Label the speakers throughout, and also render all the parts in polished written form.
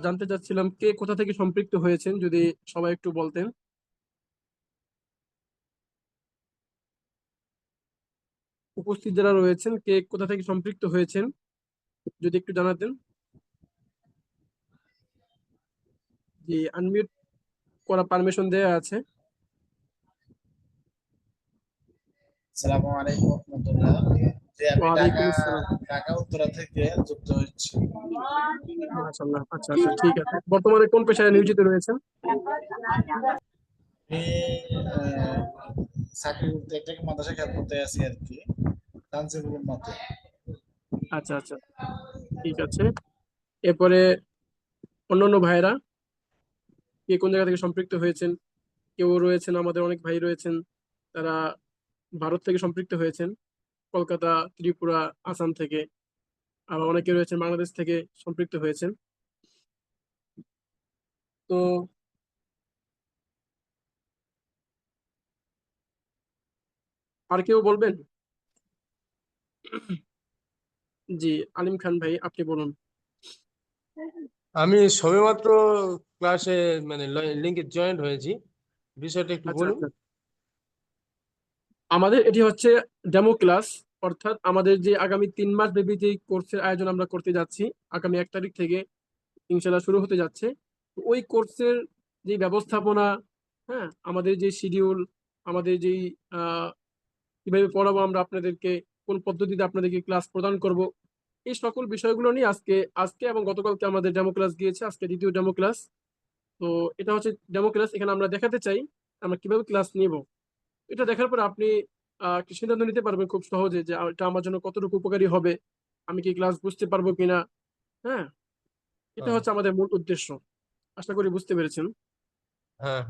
Speaker 1: জানতে চাচ্ছিলাম কে কোথা থেকে সম্পৃক্ত হয়েছেন, যদি সবাই একটু বলতেন। উপস্থিত যারা রয়েছেন কে কোথা থেকে সম্পৃক্ত হয়েছেন যদি একটু জানাতেন। জি, আনমিউট করা পারমিশন দেওয়া আছে।
Speaker 2: আসসালামু আলাইকুম রহমতুল্লাহ। যে আমি ঢাকা
Speaker 1: ওয়ালাইকুম আসসালাম।
Speaker 2: ঢাকা উত্তরা থেকে যুক্ত হচ্ছি।
Speaker 1: মাশাআল্লাহ, আচ্ছা আচ্ছা, ঠিক আছে। বর্তমানে কোন পেশায় নিয়োজিত রয়েছেন?
Speaker 2: আমি চাকরি করতে একটা মাদ্রাসা খেয়াল করতে আছি আর কি, তানজিমুল মতে।
Speaker 1: আচ্ছা আচ্ছা, ঠিক আছে। এরপরে অন্যান্য ভাইরা কে কোন জায়গা থেকে সম্পৃক্ত হয়েছেন? কেউ রয়েছেন, আমাদের অনেক ভাই রয়েছেন, তারা ভারত থেকে সম্পৃক্ত হয়েছেন, কলকাতা, ত্রিপুরা, আসাম থেকে। আবার অনেকে রয়েছেন বাংলাদেশ থেকে সম্পৃক্ত হয়েছেন। তো আর কেউ বলবেন? জি, আলিম খান ভাই, আপনি বলুন।
Speaker 3: আমি সবেমাত্র ক্লাসে মানে লিঙ্কে জয়েন্ট হয়েছি, বিষয়টা একটু
Speaker 1: আচ্ছা
Speaker 3: বলুন।
Speaker 1: আচ্ছা, আমাদের এটি হচ্ছে ডেমো ক্লাস, অর্থাৎ আমাদের যে আগামী 3 মাস ব্যাপী যে কোর্সের আয়োজন আমরা করতে যাচ্ছি, আগামী 1 তারিখ থেকে ইনশাল্লাহ শুরু হতে যাচ্ছে। তো ওই কোর্সের যে ব্যবস্থাপনা, হ্যাঁ, আমাদের যে শিডিউল, আমাদের যেই কিভাবে পড়াবো আমরা আপনাদেরকে, কোন পদ্ধতিতে আপনাদেরকে ক্লাস প্রদান করব, এই সকল বিষয়গুলো নিয়ে আজকে আজকে এবং গতকালকে আমাদের ডেমো ক্লাস গিয়েছে, আজকে দ্বিতীয় ডেমো ক্লাস। তো এটা হচ্ছে ডেমো ক্লাস, এখানে আমরা দেখাতে চাই আমরা কিভাবে ক্লাস নিব। এটা দেখার পর আপনি একটা সিদ্ধান্ত নিতে পারবেন খুব সহজে যে এটা আমার জন্য কতটুকু উপকারী হবে, আমি কি ক্লাস বুঝতে পারবো কিনা। হ্যাঁ, এটা
Speaker 3: হ্যাঁ,
Speaker 1: হচ্ছে আমাদের মূল উদ্দেশ্য। আশা করি বুঝতে পেরেছেন।
Speaker 3: হ্যাঁ,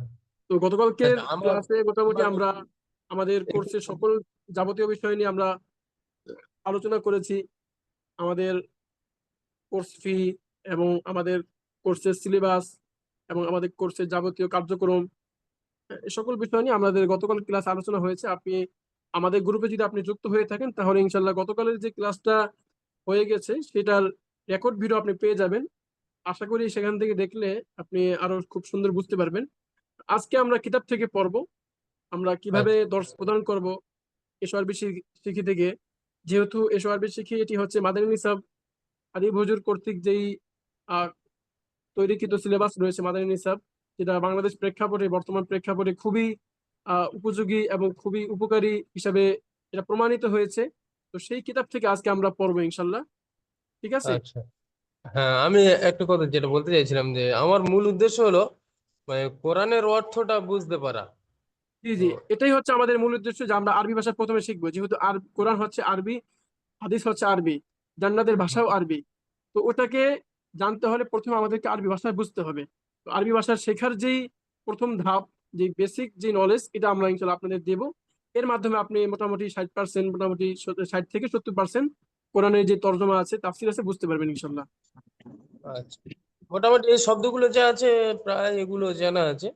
Speaker 1: তো গতকালকের
Speaker 3: আমার
Speaker 1: ক্লাসে মোটামুটি
Speaker 3: আমার
Speaker 1: আমরা আমাদের
Speaker 3: একটু-
Speaker 1: কোর্সের সকল যাবতীয় বিষয় নিয়ে আমরা আলোচনা করেছি। আমাদের কোর্স ফি এবং আমাদের কোর্সের সিলেবাস এবং আমাদের কোর্সের যাবতীয় কার্যক্রম, এই সকল বিষয় নিয়ে আমাদের গতকাল ক্লাস আলোচনা হয়েছে। আপনি আমাদের গ্রুপে যদি আপনি যুক্ত হয়ে থাকেন, তাহলে ইনশাল্লাহ গতকালের যে ক্লাসটা হয়ে গেছে সেটার রেকর্ড ভিডিও আপনি পেয়ে যাবেন। আশা করি সেখান থেকে দেখলে আপনি আরো খুব সুন্দর বুঝতে পারবেন। আজকে আমরা কিতাব থেকে পড়বো, আমরা কিভাবে
Speaker 3: আচ্ছা,
Speaker 1: দর্শ প্রদান করব এসআরবি শিখি থেকে। যেহেতু এসআরবি শিখি এটি হচ্ছে মাদানী নিসাব আলিফ হুজুর কর্তৃক যেই আহ, তৈরিকৃত সিলেবাস রয়েছে মাদানী নিসাব, যেটা বাংলাদেশ প্রেক্ষাপটে, বর্তমান প্রেক্ষাপটে খুবই উপযোগী এবং খুবই উপকারী হিসাবে এটা প্রমাণিত হয়েছে। তো সেই কিতাব থেকে আজকে আমরা পড়বো ইনশাল্লাহ। ঠিক আছে।
Speaker 3: আচ্ছা। হ্যাঁ, আমি একটা কথা যেটা বলতে চাইছিলাম যে আমার মূল উদ্দেশ্য হলো মানে কোরআনের অর্থটা বুঝতে পারা।
Speaker 1: জি
Speaker 3: তো
Speaker 1: জি, এটাই হচ্ছে আমাদের মূল উদ্দেশ্য, যে আমরা আরবি ভাষা প্রথমে শিখবো, যেহেতু আর কোরআন হচ্ছে আরবি, হাদিস হচ্ছে আরবি, জান্নাতের ভাষাও আরবি। তো ওটাকে জানতে হলে প্রথমে আমাদেরকে আরবি ভাষা বুঝতে হবে। তো আরবি ভাষা শেখার যেই প্রথম ধাপ, যে বেসিক যে নলেজ, এটা আমরা ইনশাল্লাহ আপনাদের দেব। এর মাধ্যমে আপনি মোটামুটি 60%, মোটামুটি 60 থেকে 70% কোরআনের যে তর্জমা আছে, তাফসির আছে, বুঝতে পারবেন ইনশাল্লাহ।
Speaker 3: আচ্ছা, মোটামুটি এই শব্দগুলো যা আছে প্রায় এগুলো জানা আছে।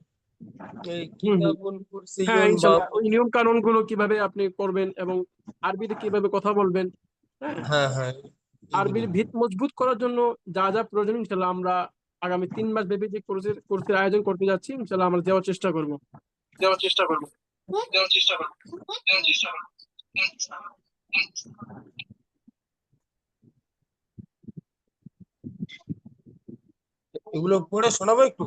Speaker 3: এই
Speaker 1: হম হম,
Speaker 3: কিতাবুল
Speaker 1: হ্যাঁ
Speaker 3: কুরসিয়ুন বা
Speaker 1: ইনশাল্লাহ, ওই নিয়ম কানুন গুলো কিভাবে আপনি করবেন এবং আরবিতে কিভাবে কথা বলবেন, হ্যাঁ,
Speaker 3: হ্যাঁ, হ্যাঁ, এগুলো।
Speaker 1: আরবির ভিত মজবুত করার জন্য যা যা প্রয়োজন ইনশাল্লাহ আমরা আগামী 3 মাস ব্যাপী যে কোর্সের আয়োজন করতে যাচ্ছি, ইনশাল্লাহ আমরা দেওয়ার চেষ্টা করবো।
Speaker 2: দেওয়ার চেষ্টা করবো, দেওয়ার চেষ্টা করবো, দেওয়ার চেষ্টা করবো।
Speaker 3: এগুলো পড়ে শোনাবো একটু।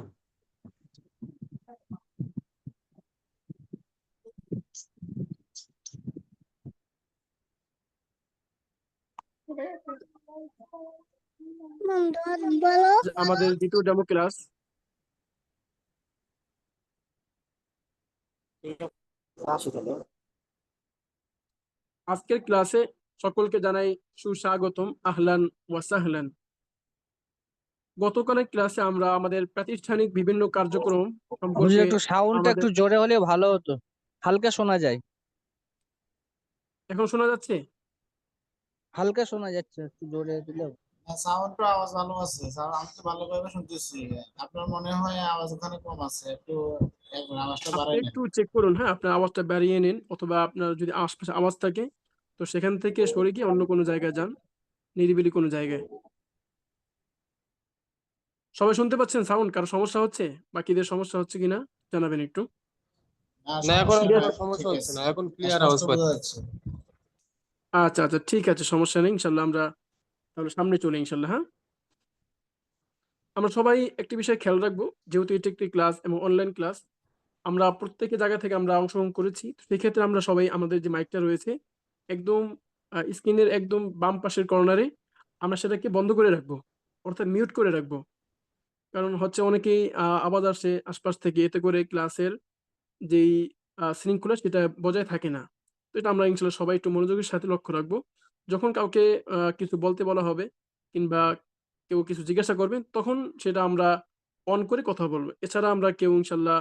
Speaker 1: আমাদের দ্বিতীয় ডেমো ক্লাস, আজকের ক্লাসে সকলকে জানাই সুস্বাগতম, আহলান ওয়াসাহলান। গতকালের ক্লাসে আমরা আমাদের প্রাতিষ্ঠানিক বিভিন্ন কার্যক্রম
Speaker 4: হুজুর
Speaker 1: সম্পর্কে
Speaker 4: একটু সাউন্ডটা
Speaker 1: আমাদের,
Speaker 4: একটু জোরে হলে ভালো হতো, হালকা শোনা যায়।
Speaker 1: এখন শোনা যাচ্ছে?
Speaker 4: হালকা শোনা যাচ্ছে, একটু জোরে দিলে।
Speaker 2: সাউন্ডটা আওয়াজ ভালো আছে, আমি তো ভালোভাবে শুনতেছি। আপনার মনে হয় আওয়াজ ওখানে কম আছে, একটু একবার আওয়াজটা
Speaker 1: আপনি
Speaker 2: বাড়াই নেন।
Speaker 1: একটু চেক করুন, হ্যাঁ, আপনার আওয়াজটা বাড়িয়ে নিন, অথবা আপনার যদি আশপাশে আওয়াজ থাকে তো সেখান থেকে সরে গিয়ে অন্য কোনো জায়গায় যান, নিরিবিলি কোনো জায়গায়। সবাই শুনতে পাচ্ছেন সাউন্ড? কারো সমস্যা হচ্ছে? বাকিদের সমস্যা হচ্ছে কিনা জানাবেন একটু।
Speaker 2: না,
Speaker 3: না, এখন
Speaker 2: সমস্যা
Speaker 1: ক্লিয়ার?
Speaker 2: নাই,
Speaker 3: কোনো সমস্যা
Speaker 2: ঠিক
Speaker 3: হচ্ছে
Speaker 2: আছে,
Speaker 3: না, এখন ক্লিয়ার
Speaker 2: স্পষ্ট
Speaker 3: আওয়াজ
Speaker 2: বোঝা
Speaker 3: পাচ্ছি।
Speaker 2: যাচ্ছে।
Speaker 1: আচ্ছা আচ্ছা, ঠিক আছে, সমস্যা নেই। ইনশাল্লাহ আমরা তাহলে সামনে চলে ইনশাল্লাহ। হ্যাঁ, আমরা সবাই একটি বিষয় খেয়াল রাখবো, যেহেতু এটি একটি ক্লাস এবং অনলাইন ক্লাস, আমরা প্রত্যেকের জায়গা থেকে আমরা অংশগ্রহণ করেছি। তো সেক্ষেত্রে আমরা সবাই আমাদের যে মাইকটা রয়েছে একদম স্ক্রিনের একদম বাম পাশের কর্নারে আমরা সেটাকে বন্ধ করে রাখবো, অর্থাৎ মিউট করে রাখবো। কারণ হচ্ছে অনেকেই আওয়াজ আসে আশপাশ থেকে, এতে করে ক্লাসের যেই শৃঙ্খলা সেটা বজায় থাকে না। তো এটা আমরা ইনশাল্লাহ সবাই একটু মনোযোগের সাথে লক্ষ্য রাখবো। যখন কাউকে কিছু বলতে বলা হবে কিংবা কেউ কিছু জিজ্ঞাসা করবেন, তখন সেটা আমরা অন করে কথা বলবো। এছাড়া আমরা কেউ ইনশাল্লাহ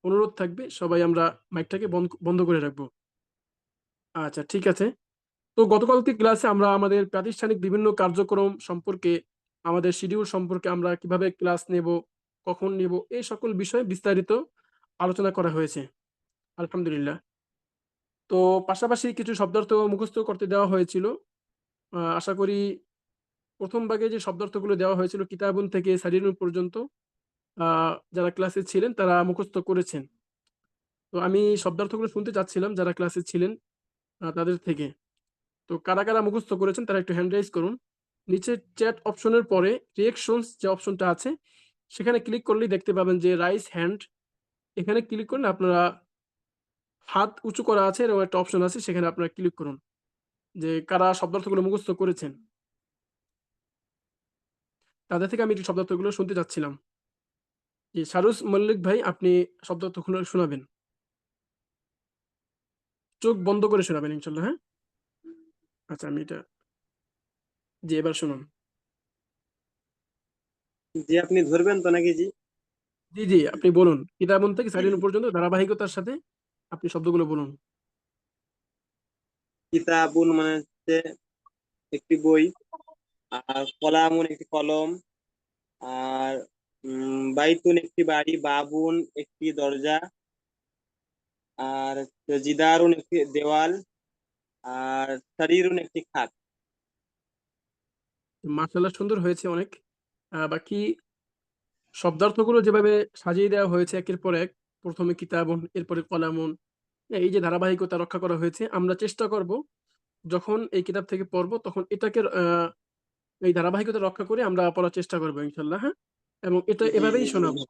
Speaker 1: অনুরোধ থাকবে সবাই আমরা মাইকটাকে বন্ধ করে রাখবো। আচ্ছা, ঠিক আছে। তো গতকালকে ক্লাসে আমরা আমাদের প্রাতিষ্ঠানিক বিভিন্ন কার্যক্রম সম্পর্কে, আমাদের শিডিউল সম্পর্কে, আমরা কিভাবে ক্লাস নেব, কখন নেব, এই সকল বিষয়ে বিস্তারিত আলোচনা করা হয়েছে আলহামদুলিল্লাহ। তো পাশাপাশি কিছু শব্দার্থ মুখস্থ করতে দেওয়া হয়েছিল। আশা করি প্রথম ভাগে যে শব্দার্থগুলো দেওয়া হয়েছিল কিতাবুন থেকে সারিনুন পর্যন্ত যারা ক্লাসে ছিলেন তারা মুখস্থ করেছেন। তো আমি শব্দার্থগুলো শুনতে চাচ্ছিলাম যারা ক্লাসে ছিলেন তাদের থেকে। তো কারা কারা মুখস্থ করেছেন তারা একটু হ্যান্ড রাইজ করুন। নিচে চ্যাট অপশনের পরে রিঅ্যাকশনস যে অপশনটা আছে সেখানে ক্লিক করলেই দেখতে পাবেন যে রাইজ হ্যান্ড। এখানে ক্লিক করলে আপনারা হাত উঁচু করা আছে এরকম একটা অপশন আছে, সেখানে আপনারা ক্লিক করুন যে কারা শব্দার্থগুলো মুখস্থ করেছেন। তাদের থেকে আমি একটু শব্দার্থগুলো শুনতে চাচ্ছিলাম। জি, সারুস মল্লিক ভাই, আপনি শব্দার্থগুলো শোনাবেন। চোখ বন্ধ করে শোনাবেন ইনশাল্লাহ। হ্যাঁ, আচ্ছা, আমি এটা, জি এবার শুনুন।
Speaker 5: জি, আপনি ধরবেন তো নাকি? জি।
Speaker 1: জি জি, আপনি বলুন, কিতাবুন থেকে সারিনুন পর্যন্ত ধারাবাহিকতার সাথে আপনি শব্দগুলো বলুন।
Speaker 5: কিতাবুন মানে হচ্ছে একটি বই, আর কলামুন একটি কলম, আর বাইতুন একটি বাড়ি, বাবুন একটি দরজা, আর জিদারুন একটি দেওয়াল, আর সারিরুন একটি খাট।
Speaker 1: মাশাআল্লাহ, সুন্দর হয়েছে অনেক। বাকি শব্দার্থগুলো যেভাবে সাজিয়ে দেওয়া হয়েছে একের পর এক, প্রথমে কিতাবুন, এরপরে কলামুন, এই যে ধারাবাহিকতা রক্ষা করা হয়েছে, আমরা চেষ্টা করব যখন এই কিতাব থেকে পড়বো তখন এটাকে এই ধারাবাহিকতা রক্ষা করে আমরা পড়ার চেষ্টা করবো ইনশাল্লাহ। হ্যাঁ, এবং এটা
Speaker 5: জি
Speaker 1: এভাবেই
Speaker 5: জি জি।
Speaker 1: শোনাবো।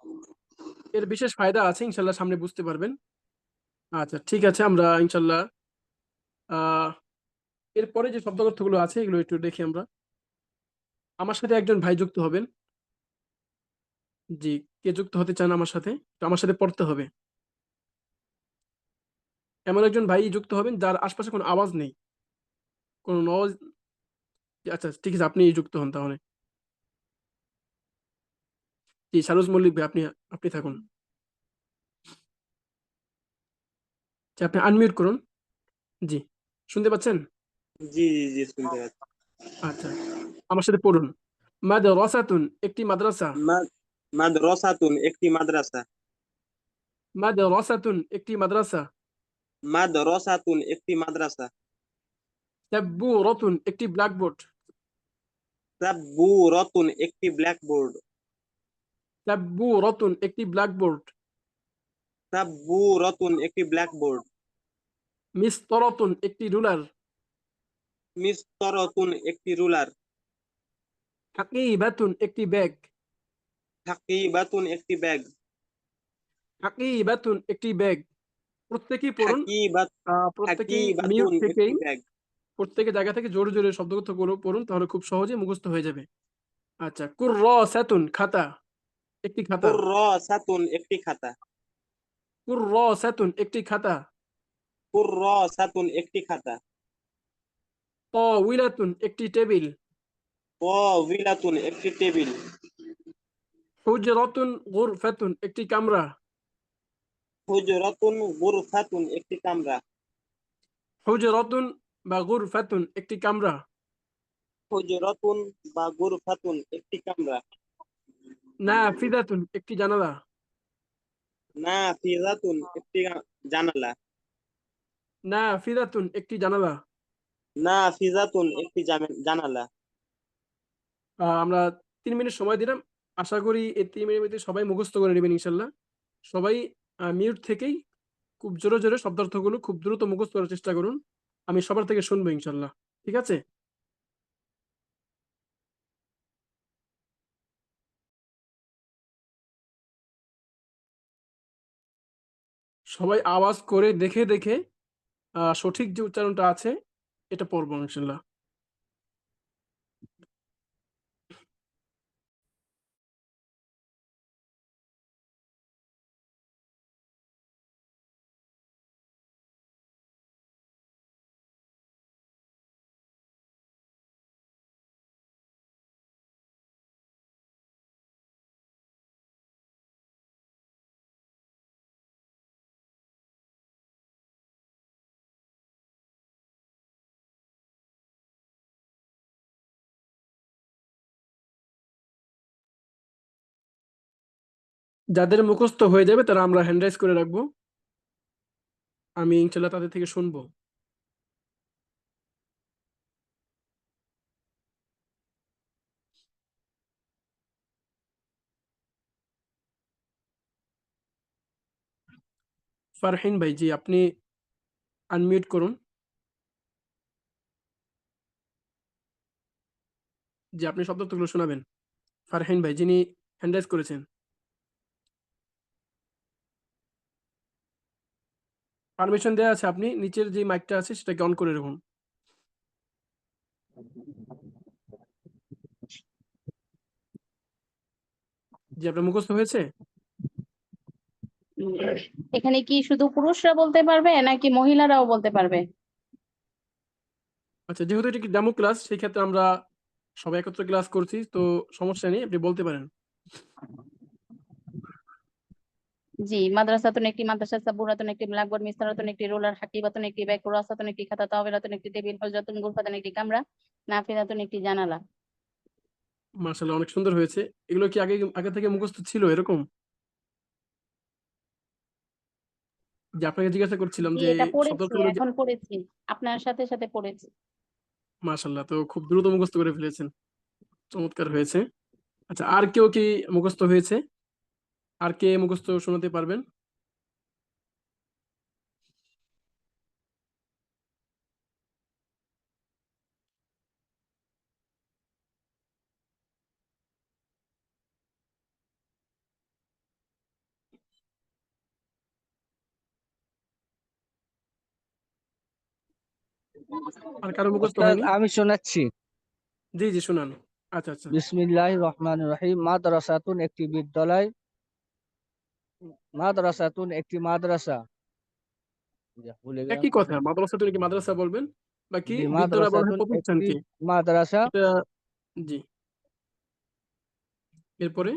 Speaker 1: এর বিশেষ ফায়দা আছে ইনশাল্লাহ, সামনে বুঝতে পারবেন। আচ্ছা, ঠিক আছে, আমরা ইনশাল্লাহ আহ এরপরে যে শব্দার্থগুলো আছে এগুলো একটু দেখি আমরা। আমার সাথে একজন ভাই যুক্ত হবেন। জি, কে যুক্ত হতে চান আমার সাথে? তো আমার সাথে পড়তে হবে। এমন একজন ভাই যুক্ত হবেন যার আশপাশে কোনো আওয়াজ নেই, কোনো নজ। আচ্ছা, ঠিক আছে, আপনি যুক্ত হন তাহলে। জি, সারোজ মল্লিক ভাই, আপনি আপনি থাকুন। জি, আপনি আনমিউট করুন। জি, শুনতে পাচ্ছেন?
Speaker 5: জি জি জি, শুনতে পাচ্ছি।
Speaker 1: আচ্ছা, আমার সাথে পড়ুন। মাদ্রাসাতুন একটি মাদ্রাসা।
Speaker 5: মাদ্রাসাতুন একটি মাদ্রাসা।
Speaker 1: মাদ্রাসাতুন একটি মাদ্রাসা।
Speaker 5: মাদ্রাসাতুন একটি মাদ্রাসা।
Speaker 1: সাব্বুরাতুন একটি ব্ল্যাকবোর্ড।
Speaker 5: সাব্বুরাতুন একটি ব্ল্যাকবোর্ড।
Speaker 1: সাব্বুরাতুন একটি ব্ল্যাকবোর্ড।
Speaker 5: সাব্বুরাতুন একটি ব্ল্যাকবোর্ড।
Speaker 1: মিসতরাতুন একটি রুলার।
Speaker 5: মিসতরাতুন একটি রুলার।
Speaker 1: হাকিবাতুন একটি ব্যাগ।
Speaker 5: হাকিবাতুন একটি ব্যাগ।
Speaker 1: হাকিবাতুন একটি ব্যাগ। প্রত্যেকেই পড়ুন।
Speaker 5: হাকিবাত
Speaker 1: প্রত্যেকেই মিউট
Speaker 5: হাকিবাতুন একটি
Speaker 1: থেকেই,
Speaker 5: ব্যাগ।
Speaker 1: প্রত্যেকের জায়গা থেকে জোরে জোরে শব্দগুলো পড়ুন, তাহলে খুব সহজে মুখস্থ হয়ে যাবে। আচ্ছা, কুররাসাতুন খাতা একটি খাতা।
Speaker 5: কুররাসাতুন একটি খাতা।
Speaker 1: কুররাসাতুন একটি খাতা।
Speaker 5: কুররাসাতুন একটি খাতা।
Speaker 1: তাওয়িলাতুন একটি টেবিল।
Speaker 5: তাওয়িলাতুন একটি টেবিল।
Speaker 1: হুজরাতুন গুরফাতুন একটি কামরা।
Speaker 5: হুজরাতুন গুরফাতুন একটি কামরা।
Speaker 1: হুজরাতুন বা গুরফাতুন একটি কামরা।
Speaker 5: হুজরাতুন বা গুরফাতুন একটি কামরা।
Speaker 1: নাফিদাতুন একটি জানালা।
Speaker 5: নাফিজাতুন একটি জানালা।
Speaker 1: নাফিদাতুন একটি জানালা।
Speaker 5: নাফিজাতুন একটি জানালা।
Speaker 1: আমরা 3 মিনিট সময় দিলাম, আশা করি এই 3 মিনিটের মধ্যে সবাই মুখস্থ করে নেবেন ইনশাল্লাহ। সবাই মিউট থেকেই খুব জোরে জোরে শব্দার্থগুলো খুব দ্রুত মুখস্থ করার চেষ্টা করুন। আমি সবার থেকে শুনবো ইনশাল্লাহ। ঠিক আছে? সবাই আওয়াজ করে দেখে দেখে সঠিক যে উচ্চারণটা আছে এটা পড়বো ইনশাল্লাহ। যাদের মুখস্থ হয়ে যাবে তারা আমরা হ্যান্ড রাইজ করে রাখবো, আমি ইনশাল্লাহ তাদের থেকে শুনবো। ফারহিন ভাই, জি আপনি আনমিউট করুন। যে আপনি শব্দগুলো শোনাবেন। ফারহিন ভাই যিনি হ্যান্ড রাইজ করেছেন। পারমিশন দেওয়া আছে, আপনি নিচের যে মাইকটা আছে সেটাকে অন করে রাখুন। জি আপনার মুখস্থ হয়েছে?
Speaker 6: এখানে কি শুধু পুরুষরা বলতে পারবে নাকি মহিলারাও বলতে পারবে?
Speaker 1: আচ্ছা, যেহেতু এটা কি ডেমো ক্লাস, সেই ক্ষেত্রে আমরা সবাই একত্রে ক্লাস করছি, তো সমস্যা নেই, আপনি বলতে পারেন।
Speaker 6: জি, মাদ্রাসাতুন একটি মাদ্রাসা, সাব্বুরাতুন একটি ব্ল্যাকবোর্ড, মিসরাতুন একটি রোলার, হাকিবাতুন একটি ব্যাগ, কুরাসাতুন একটি খাতা, তাওবিলাতুন একটি টেবিল, হুজরাতুন গুরফাতুন একটি কামরা, নাফিজাতুন একটি জানালা।
Speaker 1: মাশাআল্লাহ, অনেক সুন্দর হয়েছে। এগুলো কি আগে আগে থেকে মুখস্থ ছিল এরকম? যে আপনাকে জিজ্ঞাসা করছিলাম
Speaker 6: জি,
Speaker 1: যে
Speaker 6: এটা পড়েছি,
Speaker 1: শব্দগুলো।
Speaker 6: এখন পড়েছি, আপনার সাথে সাথে পড়েছি।
Speaker 1: মাশাআল্লাহ, তো খুব দ্রুত মুখস্থ করে ফেলেছেন, চমৎকার হয়েছে। আচ্ছা, আর কেউ কি মুখস্থ হয়েছে? আর কে মুখস্থ শোনাতে পারবেন? আর কারো মুখস্থ
Speaker 4: ওস্তাদ
Speaker 1: হয়নি?
Speaker 4: আমি শোনাচ্ছি।
Speaker 1: জি জি শোনান। আচ্ছা আচ্ছা।
Speaker 4: বিসমিল্লাহির রহমানির রহিম। মাদ্রাসাতুন একটি বিদ্যালয়, মাদ্রাসাতুন একটি মাদ্রাসা। যা, ভুলে গেলাম।
Speaker 1: একই কথা, মাদ্রাসাটা কি মাদ্রাসা বলবেন, বাকি
Speaker 4: জি,
Speaker 1: বিদ্যালয় বলা হয়
Speaker 4: মাদ্রাসাতুন একটি
Speaker 1: প্রতিষ্ঠানকে।
Speaker 4: মাদ্রাসা।
Speaker 1: এটা জি। এরপরে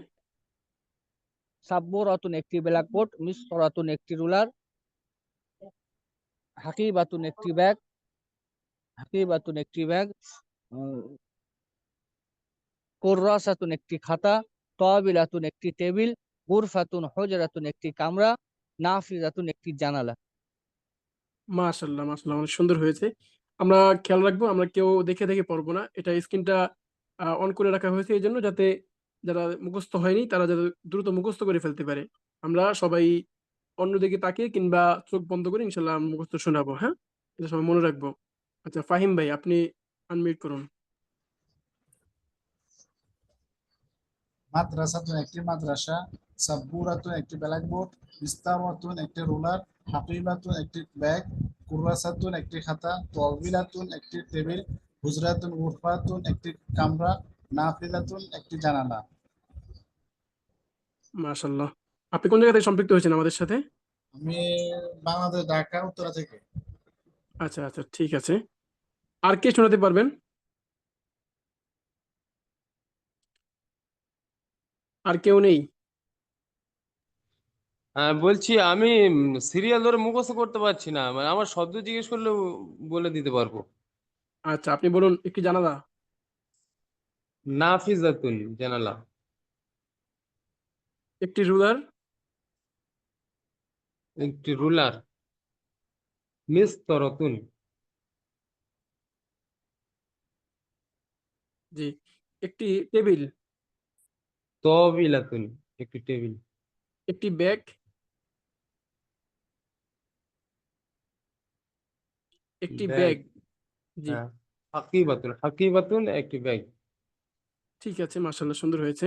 Speaker 4: সাব্বুরাতুন একটি ব্ল্যাকবোর্ড, মিসরাতুন একটি রুলার, হাকিবাতুন একটি ব্যাগ, হাকিবাতুন একটি ব্যাগ, কুররাসাতুন একটি খাতা, তাবিলাতুন একটি টেবিল, গুরফাতুন হুজরাতুন একটি কামরা, নাফিজাতুন একটি জানালা।
Speaker 1: মাশাআল্লাহ মাশাআল্লাহ, অনেক সুন্দর হয়েছে। আমরা খেয়াল রাখবো, আমরা কেউ দেখে দেখে পড়বো না। এটা স্ক্রিনটা অন করে রাখা হয়েছে এই জন্য, যাতে যারা মুখস্থ হয়নি তারা যাতে দ্রুত মুখস্থ করে ফেলতে পারে। আমরা সবাই অন্যদিকে তাকিয়ে কিংবা চোখ বন্ধ করে ইনশাল্লাহ মুখস্থ শোনাবো। হ্যাঁ, এটা সবাই মনে রাখবো। আচ্ছা ফাহিম ভাই, আপনি আনমিউট করুন।
Speaker 2: মাদ্রাসাতুন একটি মাদ্রাসা, সাব্বুরাতুন একটি ব্ল্যাকবোর্ড, মিসতাওয়াতুন একটি রুলার, হাকিবাতুন একটি ব্যাগ, কুররাসাতুন একটি খাতা, তাওবিলাতুন একটি টেবিল, হুজরাতুন গুরফাতুন একটি কামরা, নাফিজাতুন একটি জানালা।
Speaker 1: মাশাআল্লাহ, আপনি কোন জায়গা থেকে সম্পৃক্ত হয়েছেন আমাদের সাথে?
Speaker 2: আমি বাংলাদেশ, ঢাকা উত্তরা থেকে।
Speaker 1: আচ্ছা আচ্ছা, ঠিক আছে। আর কে শোনাতে পারবেন? আর কেউ নেই?
Speaker 3: হ্যাঁ বলছি, আমি সিরিয়াল ধরে মুখস্থ করতে পারছি না, মানে আমার শব্দ জিজ্ঞেস করলে বলে দিতে পারবো।
Speaker 1: আচ্ছা আপনি বলুন, একটি জানালা,
Speaker 3: নাফিজাতুন জানালা,
Speaker 1: একটি রুলার,
Speaker 3: একটি রুলার, মিসতরাতুন,
Speaker 1: জি, একটি টেবিল,
Speaker 3: তাওবিলাতুন একটি টেবিল।
Speaker 1: একটি ব্যাগ, একটি
Speaker 3: ব্যাগ,
Speaker 1: ব্যাগ। জি,
Speaker 3: হ্যাঁ। হাকিবাতুন একটি ব্যাগ।
Speaker 1: ঠিক আছে, মাশাআল্লাহ, সুন্দর হয়েছে।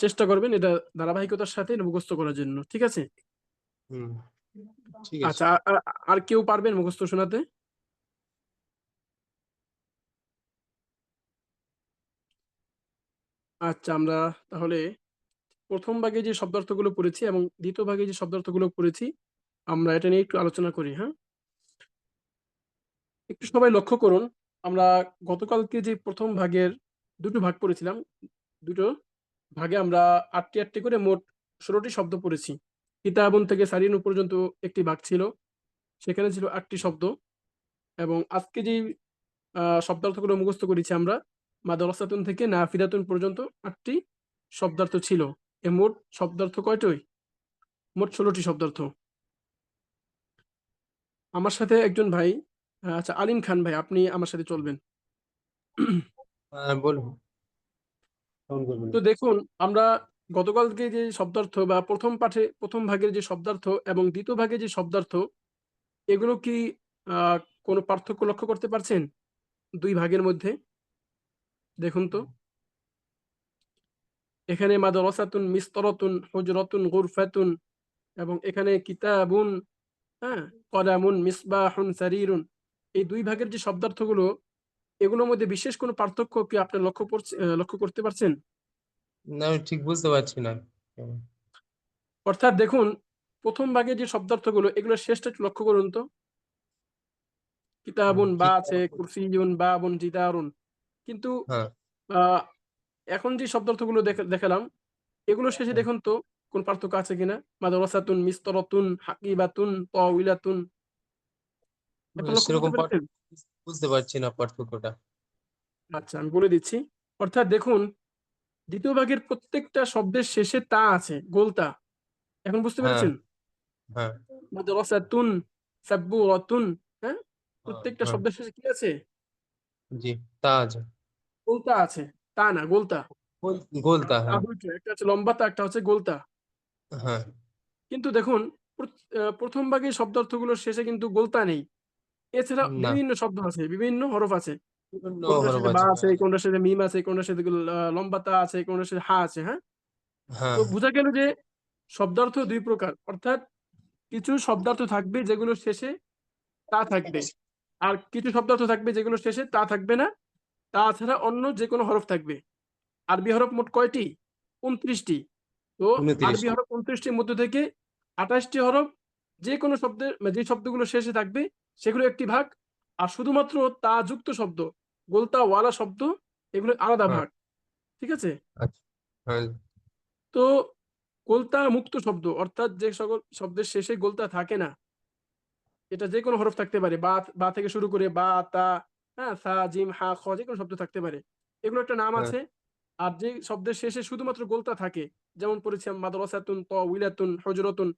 Speaker 1: চেষ্টা করবেন এটা ধারাবাহিকতার সাথে মুখস্থ করার জন্য, ঠিক আছে?
Speaker 3: হুম, ঠিক আছে।
Speaker 1: আচ্ছা, আর কেউ পারবেন মুখস্থ শোনাতে? আচ্ছা, আমরা তাহলে প্রথম ভাগে যে শব্দার্থগুলো পড়েছি এবং দ্বিতীয় ভাগে যে শব্দার্থগুলো পড়েছি, আমরা এটা নিয়ে একটু আলোচনা করি, হ্যাঁ? একটু সবাই লক্ষ্য করুন, আমরা গতকালকে যে প্রথম ভাগের দুটো ভাগ পড়েছিলাম, দুটো ভাগে আমরা ৮টি করে মোট ১৬টি শব্দ পড়েছি। কিতাবুন থেকে সারিনু পর্যন্ত একটি ভাগ ছিল, সেখানে ছিল ৮টি শব্দ। এবং আজকে যে শব্দার্থগুলো মুখস্থ করেছি আমরা, মাদ্রাসাতুন থেকে নাফিদাতুন পর্যন্ত ৮টি শব্দার্থ ছিল। মোট শব্দার্থ কয়টি? মোট ১৬টি শব্দার্থ। আমার সাথে একজন ভাই, আচ্ছা, আলিম খান ভাই, আপনি আমার সাথে চলবেন।
Speaker 3: হ্যাঁ, বলুন, কেমন করবেন?
Speaker 1: তো দেখুন, আমরা গতকালকে যে শব্দার্থ বা প্রথম ভাগের যে শব্দার্থ এবং দ্বিতীয় ভাগে যে শব্দার্থ, এগুলো কি আহ কোনো পার্থক্য লক্ষ্য করতে পারছেন দুই ভাগের মধ্যে? দেখুন তো, এখানে মাদ্রাসাতুন, মিসতরাতুন, হুজরাতুন, গুরফাতুন, এবং এখানে কিতাবুন, হ্যাঁ, কলামুন, মিসবাহুন, সারিরুন। এই দুই ভাগের যে শব্দার্থগুলো, এগুলোর মধ্যে বিশেষ কোনো পার্থক্য কি আপনি লক্ষ্য করতে পারছেন?
Speaker 3: না, আমি ঠিক বুঝতে পারছি না।
Speaker 1: অর্থাৎ দেখুন, প্রথম ভাগে যে শব্দার্থগুলো, এগুলো শেষটা একটু লক্ষ্য করুন তো। কিতাবুন বা আছে, কুরসিয়ুন, বাবুন, জিদারুন। কিন্তু
Speaker 3: হ্যাঁ,
Speaker 1: আহ এখন যে শব্দার্থগুলো দেখালাম, এগুলো শেষে দেখুন তো কোন পার্থক্য আছে কিনা। মাদ্রাসাতুন, মিসতরাতুন, হাকিবাতুন, তাওয়িলাতুন। এখন লক্ষ্য করতে
Speaker 3: সেরকম
Speaker 1: পেরেছেন?
Speaker 3: বুঝতে পারছি না পার্থক্যটা।
Speaker 1: আচ্ছা, আমি বলে দিচ্ছি। অর্থাৎ দেখুন, দ্বিতীয় ভাগের প্রত্যেকটা শব্দের শেষে তা আছে, গোলতা। এখন বুঝতে
Speaker 3: হ্যাঁ,
Speaker 1: পেরেছেন?
Speaker 3: হ্যাঁ,
Speaker 1: মাদ্রাসাতুন, সাব্বুরাতুন, হ্যাঁ,
Speaker 3: হ্যাঁ,
Speaker 1: প্রত্যেকটা
Speaker 3: হ্যাঁ,
Speaker 1: শব্দের শেষে কি আছে?
Speaker 3: জি, তা আছে।
Speaker 1: গোলতা আছে। তা না, গোলতা।
Speaker 3: গোলতা,
Speaker 1: তা
Speaker 3: হ্যাঁ,
Speaker 1: দুইটা, একটা হচ্ছে লম্বা তা, একটা হচ্ছে গোলতা।
Speaker 3: হ্যাঁ,
Speaker 1: কিন্তু দেখুন, প্রথম ভাগের শব্দার্থগুলোর শেষে কিন্তু গোলতা নেই। এছাড়া
Speaker 3: না,
Speaker 1: বিভিন্ন শব্দ আছে, বিভিন্ন হরফ আছে।
Speaker 3: বিভিন্ন
Speaker 1: কোনটার
Speaker 3: হরফ
Speaker 1: সাথে বা
Speaker 3: আছে।
Speaker 1: আছে, কোনটার সাথে মিম আছে, কোনটার সাথে লম্বা তা আছে, কোনটার সাথে হা আছে, হ্যাঁ?
Speaker 3: হ্যাঁ,
Speaker 1: তো বোঝা গেল যে শব্দার্থ দুই প্রকার। অর্থাৎ কিছু শব্দার্থ থাকবে যেগুলো শেষে তা থাকবে, আর কিছু শব্দার্থ থাকবে যেগুলো শেষে তা থাকবে না। তাছাড়া অন্য যে কোনো হরফ থাকবে। আরবি হরফ মোট কয়টি? ২৯টি। তো
Speaker 3: 29।
Speaker 1: আরবি হরফ ২৯টির মধ্যে থেকে ২৮টি হরফ যে কোনো শব্দের, যে শব্দগুলো শেষে থাকবে সেগুলো একটি ভাগ। আর শুধুমাত্র তা যুক্ত শব্দ, গোলতা ওয়ালা শব্দ, এগুলো আলাদা
Speaker 3: হ্যাঁ,
Speaker 1: ভাগ। ঠিক আছে?
Speaker 3: আচ্ছা, হ্যাঁ,
Speaker 1: তো গোলতা মুক্ত শব্দ, অর্থাৎ যে সকল শব্দের শেষে গোলতা থাকে না, এটা যে কোনো হরফ থাকতে পারে, বা থেকে শুরু করে বা, তা, হ্যাঁ, সা, জিম, হা, খ, যে কোনো শব্দ থাকতে পারে। এগুলো একটা নাম
Speaker 3: হ্যাঁ,
Speaker 1: আছে। আর যে শব্দের শেষে শুধুমাত্র গোলতা থাকে, যেমন পড়েছিলাম মাদ্রাসাতুন, তাওয়িলাতুন, হুজরাতুন,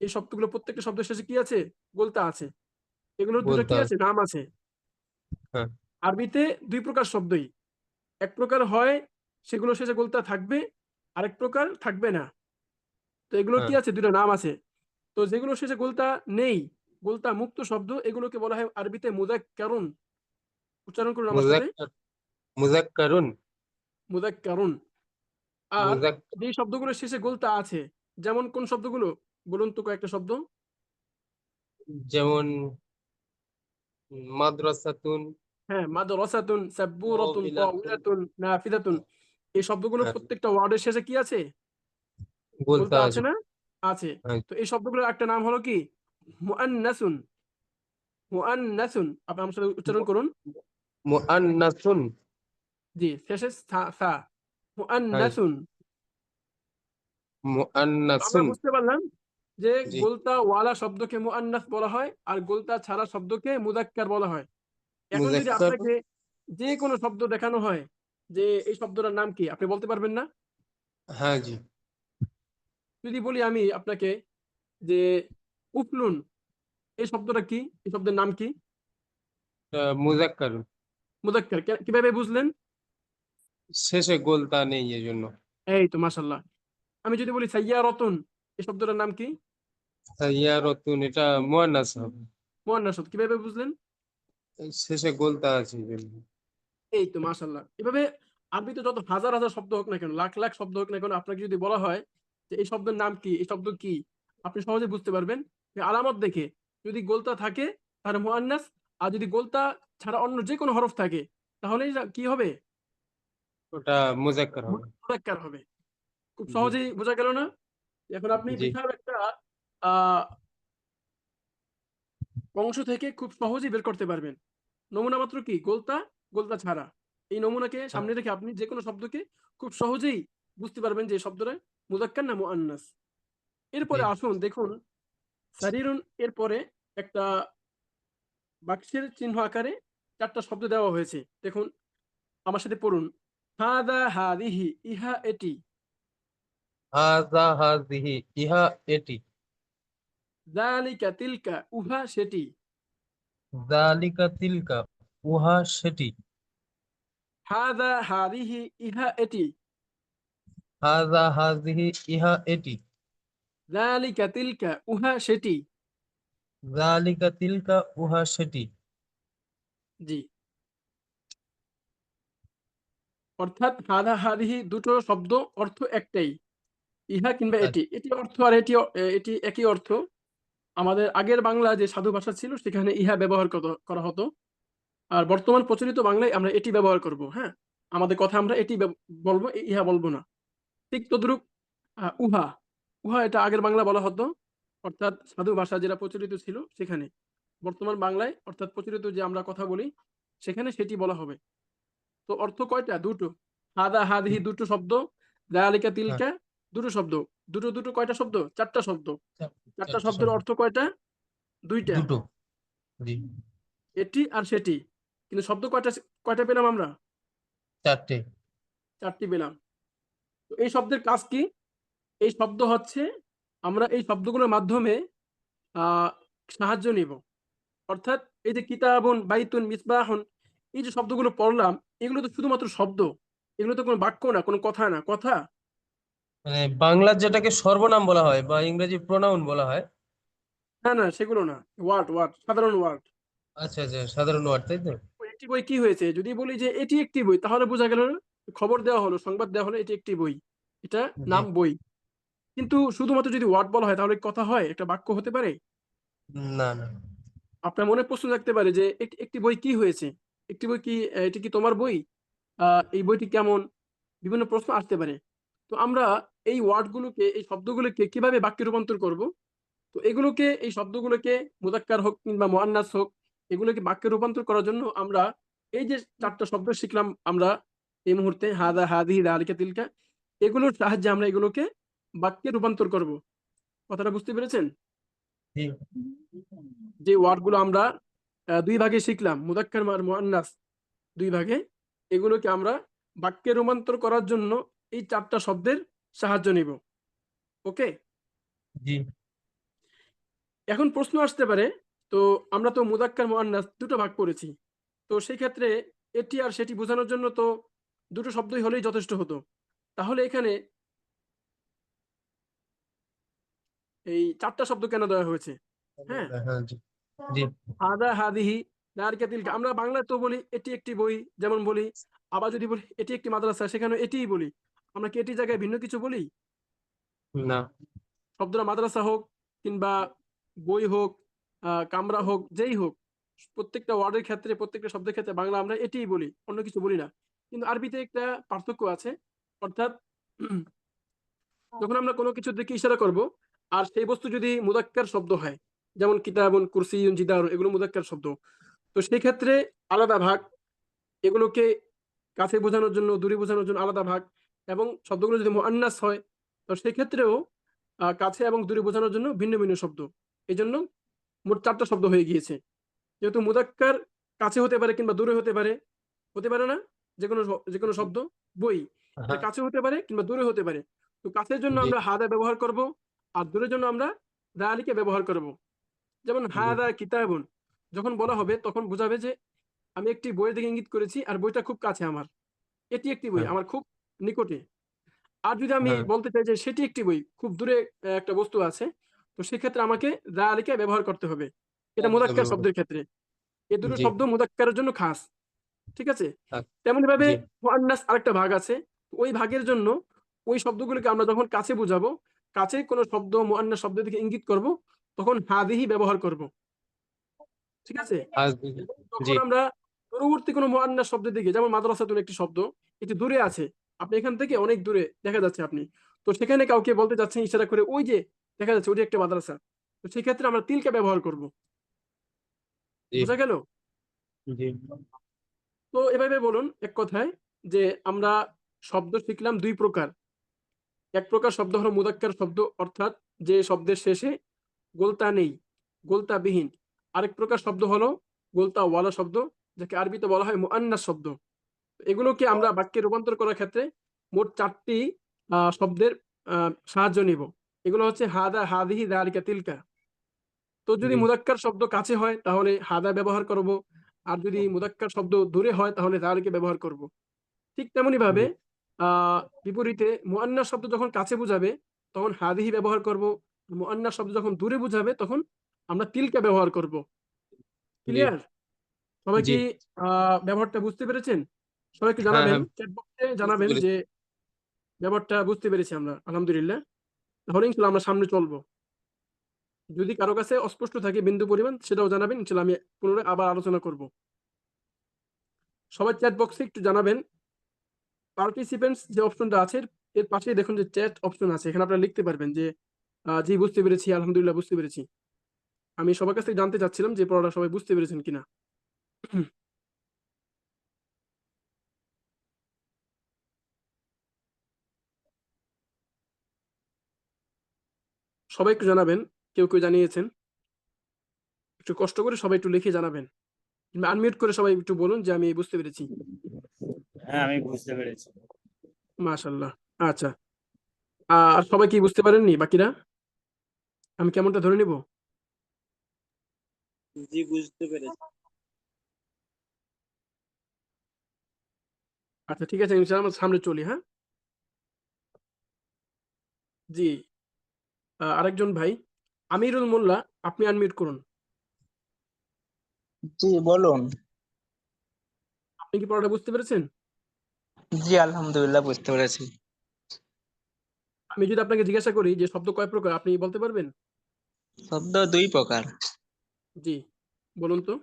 Speaker 1: এই শব্দগুলো প্রত্যেকটা শব্দের শেষে কি আছে? গোলতা আছে। এগুলোর দুটো
Speaker 3: বলতে
Speaker 1: কি
Speaker 3: হবে।
Speaker 1: আছে? নাম আছে।
Speaker 3: হ্যাঁ,
Speaker 1: আরবিতে দুই প্রকার শব্দই। এক প্রকার হয় সেগুলো শেষে গোলতা থাকবে, আরেক প্রকার থাকবে না। তো এগুলোর কি
Speaker 3: হ্যাঁ,
Speaker 1: আছে? দুটো নাম আছে। তো যেগুলো শেষে গোলতা নেই, গোলতা মুক্ত শব্দ, এগুলোকে বলা হয় আরবিতে মুযাক্কারুন। উচ্চারণ করুন আমার সাথে,
Speaker 3: মুযাক্কার, মুযাক্কারুন,
Speaker 1: মুযাক্কারুন। আর
Speaker 3: মুযাক্কার,
Speaker 1: যে শব্দগুলো শেষে গোলতা আছে, যেমন কোন শব্দগুলো বলুন তো, কয়েকটা শব্দ।
Speaker 3: যেমন মাদ্রাসাতুন,
Speaker 1: হ্যাঁ, মাদ্রাসাতুন, সাব্বুরাতুন,
Speaker 3: তাওবিলাতুন,
Speaker 1: তাওয়িলাতুন, নাফিদাতুন। এই শব্দগুলো
Speaker 3: হ্যাঁ,
Speaker 1: প্রত্যেকটা ওয়ার্ডের শেষে কি আছে?
Speaker 3: বলতে
Speaker 1: গোলতা আছে
Speaker 3: আছে।
Speaker 1: না? আছে।
Speaker 3: হ্যাঁ,
Speaker 1: তো এই শব্দগুলোর একটা নাম হলো কি? মুআন্নাসুন। মুআন্নাসুন, আপনি আমার সাথে উচ্চারণ করুন।
Speaker 3: মুআন্নাসুন,
Speaker 1: জি, শেষে সা।
Speaker 3: হ্যাঁ,
Speaker 1: মুআন্নাসুন। তো আমরা
Speaker 3: মুআন্নাসুন,
Speaker 1: বুঝতে পারলাম যে
Speaker 3: জি,
Speaker 1: গোলতা ওয়ালা শব্দকে মুআন্নাস বলা হয়, আর গোলতা ছাড়া শব্দকে মুযাক্কার বলা হয়। এখন যদি
Speaker 3: মুযাক্কার,
Speaker 1: আপনাকে যে কোনো শব্দ দেখানো হয় যে এই শব্দটার নাম কি, আপনি বলতে পারবেন না?
Speaker 3: হ্যাঁ, জি,
Speaker 1: যদি বলি আমি আপনাকে যে উফলুন, এই শব্দটা কি? এই শব্দের নাম কি?
Speaker 3: মুযাক্কারুন,
Speaker 1: মুযাক্কার। কিভাবে বুঝলেন?
Speaker 3: শেষে গোলতা নেই এজন্য।
Speaker 1: এই তো মাশাল্লাহ। আমি যদি বলি সাইয়ারাতুন, এই শব্দটার নাম কি?
Speaker 3: সাইয়ারাতুন, এটা মুয়ান্নাস হবে।
Speaker 1: মুয়ান্নাস শব্দ। কিভাবে বুঝলেন?
Speaker 3: শেষে গোলতা আছে এই জন্য।
Speaker 1: এই তো মাশাল্লাহ। এভাবে আরবিতে যত হাজার হাজার শব্দ হোক না কেন, লাখ লাখ শব্দ হোক না কেন, আপনাকে যদি বলা হয় যে এই শব্দের নাম কি, এই শব্দ কি, আপনি সহজে বুঝতে পারবেন। এই আলামত দেখে যদি গোলতা থাকে তাহলে মুয়ান্নাস, আর যদি গোলতা ছাড়া অন্য যে কোনো হরফ থাকে তাহলে কি হবে?
Speaker 3: ওটা মুজাক্কার হবে।
Speaker 1: মুযাক্কার হবে। খুব
Speaker 3: জি
Speaker 1: সহজেই বোঝা গেল না? এখন আপনি
Speaker 3: জি।
Speaker 1: বিশাল একটা আহ অংশ থেকে খুব সহজেই বের করতে পারবেন। নমুনা মাত্র কি গোলতা, গোলতা ছাড়া। এই নমুনাকে
Speaker 3: হ্যাঁ,
Speaker 1: সামনে রেখে আপনি যে কোনো শব্দকে খুব সহজেই বুঝতে পারবেন যে এই শব্দটা মুযাক্কার না মুআন্নাস।
Speaker 3: জি।
Speaker 1: এরপরে আসুন দেখুন, সারিরুন এরপরে একটা বাক্সের চিহ্ন আকারে 4টা শব্দ দেওয়া হয়েছে। দেখুন, আমার সাথে পড়ুন। হাদা হাদিহি, ইহা এটি।
Speaker 3: হাযা হাযিহি, ইহা এটি।
Speaker 1: যালিকা তিলকা, উহা সেটি।
Speaker 3: যালিকা তিলকা, উহা সেটি।
Speaker 1: হাদা হাদিহি, ইহা এটি।
Speaker 3: হাযা হাযিহি, ইহা এটি।
Speaker 1: যালিকা তিলকা, উহা সেটি।
Speaker 3: যালিকা তিলকা, উহা সেটি।
Speaker 1: জি। অর্থাৎ হাদা হাদিহি দুটো শব্দ, অর্থ একটাই। ইহা কিংবা
Speaker 3: আচ্ছা,
Speaker 1: এটি, এটি অর্থ আর এটি একই অর্থ। আমাদের আগের বাংলা যে সাধু ভাষা ছিল সেখানে ইহা ব্যবহার করা হতো। আর বর্তমান প্রচলিত বাংলায় আমরা এটি ব্যবহার করব। হ্যাঁ, আমাদের কথা আমরা এটি বলবো, ইহা বলবো না। ঠিক তদ্রূপ উহা, উহা এটা আগের বাংলা বলা হতো, অর্থাৎ সাধু ভাষা যেটা প্রচলিত ছিল সেখানে। বর্তমান বাংলায় অর্থাৎ প্রচলিত যে আমরা কথা বলি সেখানে সেটি বলা হবে। তো অর্থ কয়টা? দুটো। হাদা হাদিহি দুটো শব্দ, যালিকা
Speaker 3: হ্যাঁ,
Speaker 1: তিলকা দুটো শব্দ। দুটো দুটো কয়টা শব্দ? 4টা শব্দ। 4টা
Speaker 3: চারটে
Speaker 1: শব্দের
Speaker 3: শব্দ।
Speaker 1: অর্থ কয়টা? 2টা।
Speaker 3: দুটো। জি।
Speaker 1: এটি আর সেটি। কিন্তু শব্দ কয়টা, কয়টা পেলাম আমরা?
Speaker 3: চারটে।
Speaker 1: 4টি পেলাম। তো এই শব্দের কাজ কি? এই শব্দ হচ্ছে, আমরা এই শব্দগুলোর মাধ্যমে আহ সাহায্য নিব। অর্থাৎ এই যে কিতাবুন, বাইতুন, মিসবাহুন, এই যে শব্দগুলো পড়লাম, এগুলো তো শুধুমাত্র শব্দ। এগুলো তো কোনো বাক্য না, কোনো কথা না। কথা?
Speaker 3: মানে বাংলার যেটাকে সর্বনাম বলা হয় বা ইংরেজি প্রোনাউন বলা হয়।
Speaker 1: না না, সেগুলো না। ওয়ার্ড, ওয়ার্ড, সাধারণ ওয়ার্ড।
Speaker 3: আচ্ছা আচ্ছা, সাধারণ ওয়ার্ড, তাই তো।
Speaker 1: একটি বই কি হয়েছে যদি বলি যে এটি একটি বই, তাহলে বোঝা গেল না? খবর দেওয়া হলো, সংবাদ দেওয়া হলো, এটি একটি বই, এটা
Speaker 3: জি।
Speaker 1: নাম বই। কিন্তু শুধুমাত্র যদি ওয়ার্ড বলা হয় তাহলে কথা হয়? একটা বাক্য হতে পারে?
Speaker 3: না না।
Speaker 1: আপনার মনে প্রশ্ন থাকতে পারে যে একটি বই কি হয়েছে, একটি বই কি, এটি কি তোমার বই, এই বইটি কেমন, বিভিন্ন প্রশ্ন আসতে পারে। তো আমরা এই ওয়ার্ডগুলোকে, এই শব্দগুলোকে কিভাবে বাক্যে রূপান্তর করব? তো এগুলোকে, এই শব্দগুলোকে মুযাক্কার হোক কিংবা মুআন্নাস হোক, এগুলোকে বাক্যে রূপান্তর করার জন্য আমরা এই যে 4টা শব্দ শিখলাম আমরা এই মুহূর্তে, হাদা হাদিহি যালিকা তিলকা, এগুলোর সাহায্যে আমরা এগুলোকে বাক্যে রূপান্তর করব। কথাটা বুঝতে পেরেছেন?
Speaker 3: জি
Speaker 1: যে ওয়ার্ডগুলো আমরা 2 ভাগে শিখলাম, মুযাক্কার আর মুআন্নাস 2 ভাগে, এগুলোকে আমরা বাক্যে রূপান্তর করার জন্য এই 4টা শব্দের সাহায্য নিব। ওকে?
Speaker 3: জি।
Speaker 1: এখন প্রশ্ন আসতে পারে, তো আমরা তো মুযাক্কার মুআন্নাস দুটো ভাগ করেছি, তো সেই ক্ষেত্রে এটি আর সেটি বোঝানোর জন্য তো দুটো শব্দই হলেই যথেষ্ট হতো। তাহলে এখানে এই 4টা শব্দ কেন দেওয়া হয়েছে? হ্যাঁ,
Speaker 3: হ্যাঁ, জি জি।
Speaker 1: হাদা হাদিহি যালিকা তিলকা, আমরা বাংলায় তো বলি এটি একটি বই, যেমন বলি। আবার যদি বলি এটি একটি মাদ্রাসা, সেখানে এটিই বলি। আমরা কি এটি জায়গায় ভিন্ন কিছু বলি?
Speaker 3: না।
Speaker 1: শব্দটা মাদ্রাসা হোক কিংবা বই হোক, কামরা হোক, যেই হোক, প্রত্যেকটা ওয়ার্ডের ক্ষেত্রে, প্রত্যেকটা শব্দের ক্ষেত্রে বাংলা আমরা এটিই বলি, অন্য কিছু বলি না। কিন্তু আরবিতে একটা পার্থক্য আছে। অর্থাৎ যখন আমরা কোনো কিছুর দিকে ইশারা করব, আর সেই বস্তু যদি মুযাক্কার শব্দ হয়, যেমন কিতাবুন, কুরসিয়ুন, জিদারুন, এগুলো মুযাক্কার শব্দ, তো সেই ক্ষেত্রে আলাদা ভাগ, এগুলোকে কাছে বোঝানোর জন্য, দূরে বোঝানোর জন্য আলাদা ভাগ। এবং শব্দগুলো যদি মুআন্নাস হয়, তো সেক্ষেত্রেও কাছে এবং দূরে বোঝানোর জন্য ভিন্ন ভিন্ন শব্দ। এই জন্য মোট 4টা শব্দ হয়ে গিয়েছে। যেহেতু মুযাক্কার কাছে হতে পারে কিংবা দূরে হতে পারে, হতে পারে না? যে কোনো শব্দ, বই, এটা
Speaker 3: হ্যাঁ।
Speaker 1: কাছে হতে পারে কিংবা দূরে হতে পারে। তো কাছের জন্য
Speaker 3: জি
Speaker 1: আমরা হাদা ব্যবহার করব, আর দূরের জন্য আমরা যালিকা ব্যবহার করব। যেমন
Speaker 3: জি।
Speaker 1: হাদা কিতাবুন, যখন বলা হবে তখন বোঝাবে যে আমি একটি বইয়ের দিকে ইঙ্গিত করেছি আর বইটা খুব কাছে আমার। এটি একটি বই
Speaker 3: হ্যাঁ।
Speaker 1: আমার খুব নিকটে। আর যদি আমি
Speaker 3: হ্যাঁ
Speaker 1: বলতে চাই যে সেটি একটি বই, খুব দূরে একটা বস্তু আছে, তো সেক্ষেত্রে আমাকে যালিকা ব্যবহার করতে হবে। এটা মুযাক্কার শব্দের ক্ষেত্রে। এই দুটো
Speaker 3: জি
Speaker 1: শব্দ মুযাক্কারের জন্য খাস। ঠিক আছে?
Speaker 3: আ-
Speaker 1: তেমনি ভাবে
Speaker 3: জি
Speaker 1: মুআন্নাস আরেকটা ভাগ আছে। ওই ভাগের জন্য ওই শব্দগুলোকে আমরা যখন কাছে বুঝাবো, কাছে কোনো শব্দ মুআন্নাস শব্দের দিকে ইঙ্গিত করব, তখন হাদিহি ব্যবহার করব। ঠিক আছে?
Speaker 3: আজ জি
Speaker 1: যখন আমরা দূরবর্তী কোনো মুআন্নাস শব্দের দিকে, যেমন মাদ্রাসাতুন একটি শব্দ, এটি দূরে আছে। আপনি এখান থেকে অনেক দূরে দেখা যাচ্ছে আপনি। তো সেখানে কাউকে বলতে যাচ্ছেন ইশারা করে, ওই যে দেখা যাচ্ছে ওইটা একটা মাদ্রাসা। তো সেক্ষেত্রে আমরা তিলকা ব্যবহার করব।
Speaker 3: জি
Speaker 1: বোঝা গেল?
Speaker 3: জি
Speaker 1: তো এভাবে বলুন এক কথায় যে আমরা শব্দ শিখলাম দুই প্রকার। এক প্রকার শব্দ হলো মুযাক্কার শব্দ, অর্থাৎ যে শব্দের শেষে গোলতা নেই, গোলতাবিহীন। আরেক প্রকার শব্দ হলো গোলতাওয়ালা শব্দ, যাকে আরবিতে বলা হয় মুআন্নাস শব্দ। এগুলোকে আমরা বাক্যে রূপান্তর করার ক্ষেত্রে মোট ৪টি শব্দের সাহায্য নিব। এগুলো হচ্ছে হাদা, হাদিহি, যালিকা, তিলকা। তো যদি
Speaker 3: জি
Speaker 1: মুযাক্কার শব্দ কাছে হয় তাহলে হাদা ব্যবহার করব, আর যদি মুযাক্কার শব্দ দূরে হয় তাহলে যালিকা ব্যবহার করব। ঠিক তেমনি ভাবে
Speaker 3: জি
Speaker 1: বিপরীতে মুআন্নাস শব্দ যখন কাছে বুঝাবে তখন হাদিহি ব্যবহার করব, মুআন্নাস শব্দ যখন দূরে বুঝাবে তখন আমরা তিলকা ব্যবহার করব।
Speaker 3: জি
Speaker 1: ক্লিয়ার? সবাই
Speaker 3: জি
Speaker 1: কি ব্যবহারটা বুঝতে পেরেছেন? সবাইকে
Speaker 3: হ্যাঁ
Speaker 1: জানাবেন,
Speaker 3: হ্যাঁ
Speaker 1: চ্যাট বক্সে
Speaker 3: বুঝতে
Speaker 1: জানাবেন
Speaker 3: পেরেছি
Speaker 1: যে ব্যাপারটা বুঝতে পেরেছি আমরা, আলহামদুলিল্লাহ। তাহলে ইনশাল্লাহ আমরা সামনে চলবো। যদি কারো কাছে অস্পষ্ট থাকে বিন্দু পরিমাণ, সেটাও জানাবেন, ইনশাল্লাহ আমি পুনরায় আবার আলোচনা করব। সবাই চ্যাট বক্সে একটু জানাবেন। পার্টিসিপেন্টস যে অপশনটা আছে এর পাশেই দেখুন যে চ্যাট অপশন আছে, এখানে আপনারা লিখতে পারবেন যে জি বুঝতে পেরেছি, আলহামদুলিল্লাহ বুঝতে পেরেছি। আমি সবার কাছ থেকে জানতে চাচ্ছিলাম যে পড়াটা সবাই বুঝতে পেরেছেন কিনা। সবাই একটু জানাবেন, কেউ কেউ জানিয়েছেন। একটু কষ্ট করে সবাই একটু লিখে জানাবেন, কিংবা আনমিউট করে সবাই একটু বলুন যে আমি বুঝতে পেরেছি।
Speaker 7: হ্যাঁ আমি বুঝতে পেরেছি।
Speaker 1: মাশাআল্লাহ। আচ্ছা, আর সবাই কি বুঝতে পারেননি বাকিরা? আমি কেমনটা ধরে নিব?
Speaker 5: জি বুঝতে পেরেছি।
Speaker 1: আচ্ছা ঠিক আছে, ইনশাআল্লাহ আমরা সামনে চলি। হ্যাঁ জি, আরেকজন ভাই আমিরুল মোল্লা, আপনি আনমিউট করুন।
Speaker 8: জি বলুন।
Speaker 1: আপনি কি পড়াটা বুঝতে পেরেছেন?
Speaker 8: জি আলহামদুলিল্লাহ বুঝতে পেরেছি।
Speaker 1: আমি যদি আপনাকে জিজ্ঞাসা করি যে শব্দ কয় প্রকার, আপনি বলতে পারবেন?
Speaker 8: শব্দ দুই প্রকার।
Speaker 1: জি বলুন তো।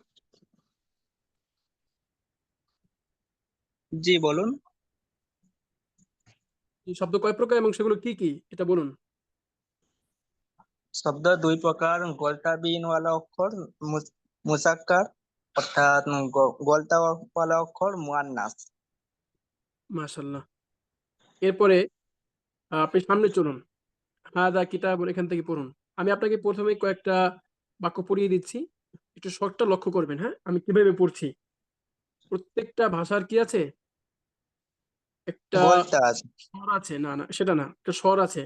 Speaker 8: জি বলুন।
Speaker 1: এই শব্দ কয় প্রকার এবং সেগুলো কি কি এটা বলুন।
Speaker 8: শব্দ দুই প্রকার, গোলটা বিহীনওয়ালা অক্ষর মুসাক্কার, অর্থাৎ গোলটা ওয়ালা অক্ষর মুয়ান্নাস।
Speaker 1: মাশাআল্লাহ। এরপরে আপনি সামনে চলুন। হাদা কিতাবুন, এখান থেকে পড়ুন। আমি আপনাকে প্রথমে কয়েকটা বাক্য পড়িয়ে দিচ্ছি, একটু শর্টটা লক্ষ্য করবেন। হ্যাঁ আমি কিভাবে পড়ছি। প্রত্যেকটা ভাষার কি আছে, একটা
Speaker 8: গোলটা আছে।
Speaker 1: স্বর আছে। না না সেটা না, একটা স্বর আছে।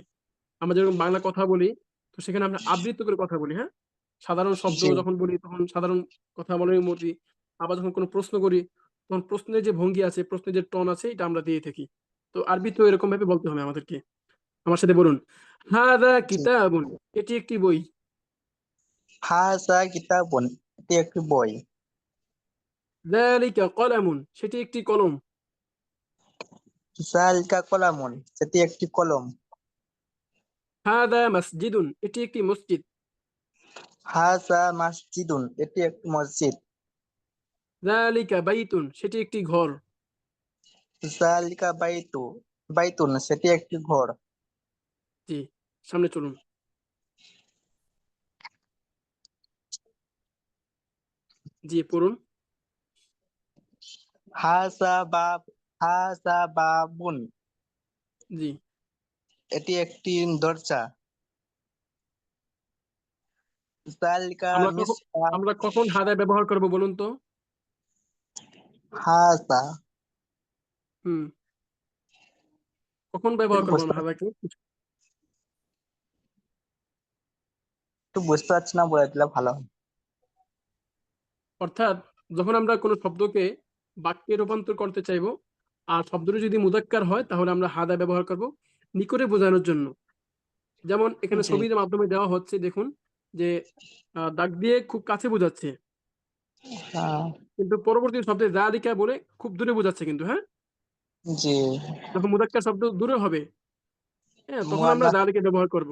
Speaker 1: আমরা যেরকম বাংলা কথা বলি, তো সেখানে আমরা আবৃত্ত করে কথা বলি। হ্যাঁ সাধারণ শব্দ
Speaker 8: জি
Speaker 1: যখন বলি তখন সাধারণ কথা বলার মধ্যে, আবার যখন কোনো প্রশ্ন করি তখন প্রশ্নের যে ভঙ্গি আছে, প্রশ্নের যে টন আছে, এটা আমরা দিয়ে থাকি। তো আরবি তো এরকম ভাবে বলতে হবে আমাদেরকে। আমার সাথে বলুন, হাদা
Speaker 8: জি।
Speaker 1: কিতাবুন, এটি একটি বই।
Speaker 8: হাযা কিতাবুন, এটি একটি বই।
Speaker 1: যালিকা কলামুন, সেটি একটি কলম।
Speaker 8: যালিকা কলামুন, সেটি একটি কলম।
Speaker 1: হাদা মসজিদুন, এটি একটি মসজিদ।
Speaker 8: হাযা মাসজিদুন, এটি একটি মসজিদ।
Speaker 1: যালিকা বাইতুন, সেটি একটি ঘর।
Speaker 8: যালিকা বাইতুন, সেটি একটি ঘর।
Speaker 1: জি সামনে চলুন। জি পড়ুন।
Speaker 8: হাযা বাবুন,
Speaker 1: জি
Speaker 8: এটি একটি দরজা। যালিকা
Speaker 1: আমরা কখন
Speaker 8: মিসবাহ।
Speaker 1: আমরা কখন হাদা ব্যবহার করব বলুন তো।
Speaker 8: হাযা,
Speaker 1: হুম কখন ব্যবহার করবো আমরা হাদাকে?
Speaker 8: একটু বুঝতে পারছি না, বলে দিলে ভালো হয়।
Speaker 1: অর্থাৎ যখন আমরা কোনো শব্দকে বাক্যে রূপান্তর করতে চাইবো, আর শব্দটি যদি মুযাক্কার হয় তাহলে আমরা হাদা ব্যবহার করব, নিকটে বোঝানোর জন্য। যেমন এখানে
Speaker 8: জি
Speaker 1: ছবির মাধ্যমে দেওয়া হচ্ছে, দেখুন যে দাগ দিয়ে খুব কাছে বোঝাচ্ছে,
Speaker 8: হ্যাঁ
Speaker 1: কিন্তু পরবর্তী শব্দে যালিকা বলে খুব দূরে বোঝাচ্ছে কিন্তু। হ্যাঁ,
Speaker 8: জি
Speaker 1: যখন মুযাক্কার শব্দ দূরে হবে, হ্যাঁ, তখন আমরা
Speaker 8: মুয়ান্নাস
Speaker 1: যালিকা ব্যবহার করব।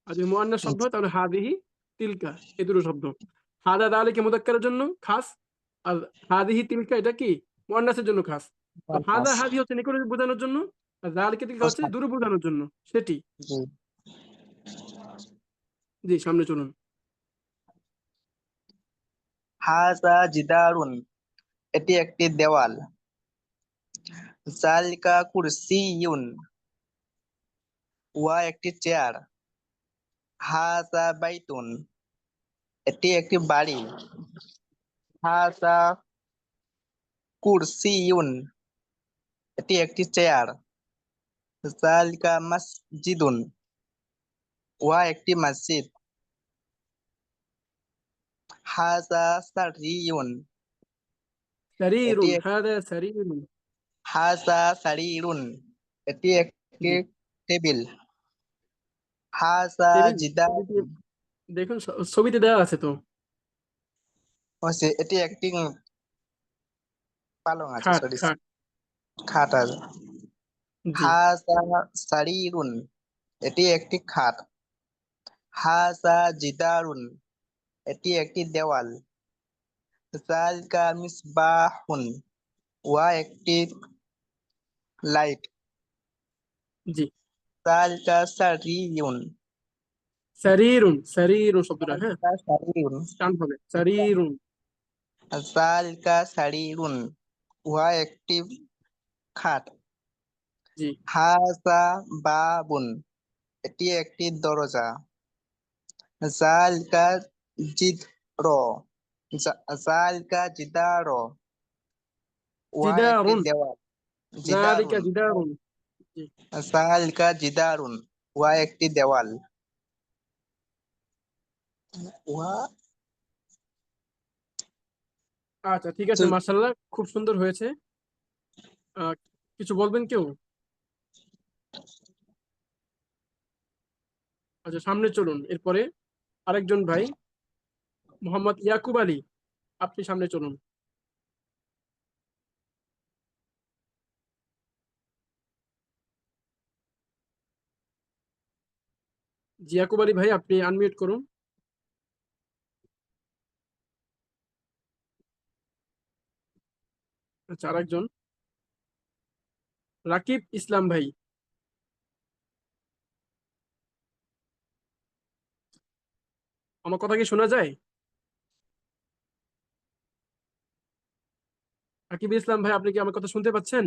Speaker 1: আর যদি মুআন্নাস শব্দ হয় তাহলে হাদিহি, তিলকা, এই দুটো শব্দ। হাদা যালিকা মুযাক্কারের জন্য খাস, আর হাদিহি তিলকা এটা কি মুআন্নাসের জন্য খাস। তো হাদা
Speaker 8: মুয়ান্নাস
Speaker 1: হাদি হচ্ছে নিকটে বোঝানোর জন্য, আর যালিকা তিলকা হচ্ছে
Speaker 8: প্রশ্ন
Speaker 1: দূরে বোঝানোর জন্য, সেটি।
Speaker 8: জি
Speaker 1: জি, সামনে চলুন।
Speaker 8: হাযা জিদারুন এটি একটি দেওয়াল। যালিকা কুরসিয়ুন উহা একটি চেয়ার। হাযা বাইতুন এটি একটি বাড়ি। হাযা কুরসিয়ুন এটি একটি চেয়ার। যালিকা মসজিদুন উহা একটি মসজিদ। হাযা সারিয়ুন এটি
Speaker 1: সারিরুন, হাদা সারিরুন।
Speaker 8: হাযা সারিরুন এটি একটি
Speaker 1: জি,
Speaker 8: টেবিল। হাযা
Speaker 1: টেবিল। ছবিতে
Speaker 8: জিদারুন
Speaker 1: দেখুন, ছবিতে দেওয়া আছে তো।
Speaker 8: হচ্ছে এটি একটি পালং আছে,
Speaker 1: খাট,
Speaker 8: সরি
Speaker 1: খাট।
Speaker 8: খাট আছে।
Speaker 1: জি,
Speaker 8: হাযা সারিরুন এটি একটি খাট। হাযা জিদারুন এটি একটি দেওয়াল। যালিকা মিসবাহুন উহা একটি লাইট।
Speaker 1: জি।
Speaker 8: যালিকা সারিয়ুন
Speaker 1: সারিরুন, সারিরুন শব্দটা, হ্যাঁ,
Speaker 8: যালিকা সারিয়ুন
Speaker 1: টান হবে, সারিরুন।
Speaker 8: যালিকা সারিরুন উহা একটি খাট।
Speaker 1: জি,
Speaker 8: হাযা বাবুন এটি একটি দরজা। যালিকা জিদর যালিকা জিদার উহা একটি
Speaker 1: জিদারুন,
Speaker 8: দেওয়াল।
Speaker 1: যালিকা
Speaker 8: জিদারুন
Speaker 1: জিদারুন। জি।
Speaker 8: যালিকা জিদারুন উহা একটি দেওয়াল। উহা
Speaker 1: আচ্ছা, ঠিক আছে, মাশাআল্লাহ, খুব সুন্দর হয়েছে। আহ, কিছু বলবেন কেউ? আচ্ছা, সামনে চলুন। এরপরে আরেকজন ভাই, মোহাম্মদ ইয়াকুব আলী, আপনি সামনে চলুন। জি, ইয়াকুব আলী ভাই, আপনি আনমিউট করুন। আচ্ছা, আরেকজন রাকিব ইসলাম ভাই, আমার কথা কি শোনা যায়? রাকিব ইসলাম ভাই, আপনি কি আমার কথা শুনতে পাচ্ছেন?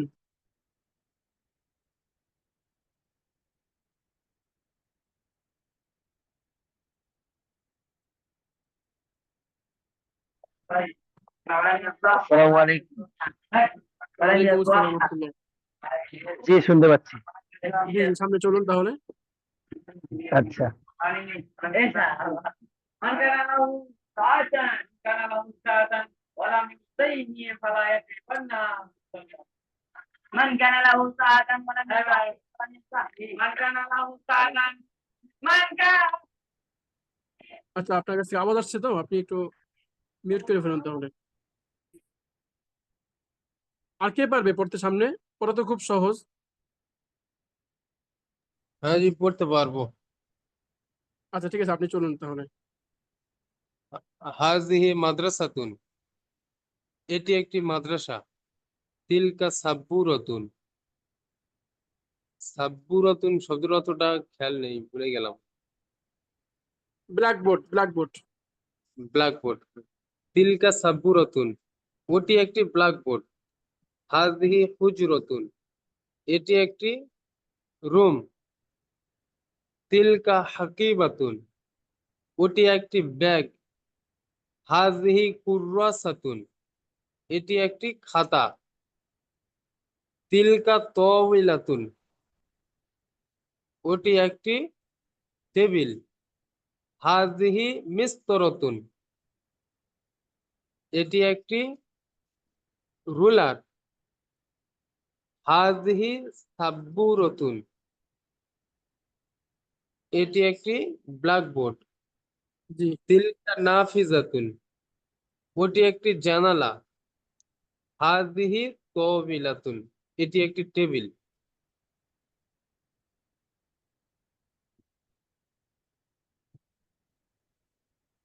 Speaker 9: আসসালামু আলাইকুম।
Speaker 1: ওয়ালাইকুম আসসালাম ওয়া রাহমাতুল্লাহ।
Speaker 9: জি, শুনতে পাচ্ছি।
Speaker 1: জি, জি, সামনে চলুন তাহলে।
Speaker 9: আচ্ছা,
Speaker 1: আচ্ছা, আপনার কাছে আওয়াজ আসছে তো, আপনি একটু মিউট করে ফেলুন তাহলে। আর কে পারবে পড়তে সামনে? পড়া তো খুব সহজ।
Speaker 3: হ্যাঁ জি, পড়তে পারবো।
Speaker 1: আচ্ছা, ঠিক আছে, আপনি চলুন তাহলে।
Speaker 3: হাযিহি মাদ্রাসাতুন এটি একটি মাদ্রাসা। তিলকা সাব্বুরাতুন সাব্বুরাতুন শব্দের অর্থটা খেয়াল নেই, ভুলে গেলাম।
Speaker 1: Blackboard, blackboard.
Speaker 3: ব্ল্যাকবোর্ড। তিলকা সাব্বুরাতুন ওটি একটি ব্ল্যাকবোর্ড। হাযিহি হুজরাতুন এটি একটি রুম। তিলকা হাকিবাতুন ওটি একটি ব্যাগ। হাযিহি কুররাসাতুন এটি একটি খাতা। তিলকা তাওবিলাতুন ওটি একটি টেবিল। হাযিহি মিসতরাতুন এটি একটি রুলার। হাযিহি সাব্বুরাতুন এটি একটি ব্ল্যাকবোর্ড।
Speaker 1: জি
Speaker 3: তিলকা নাফিজাতুন, ওটি একটি জানালা। হাযিহি তাওবিলাতুন, এটি একটি টেবিল।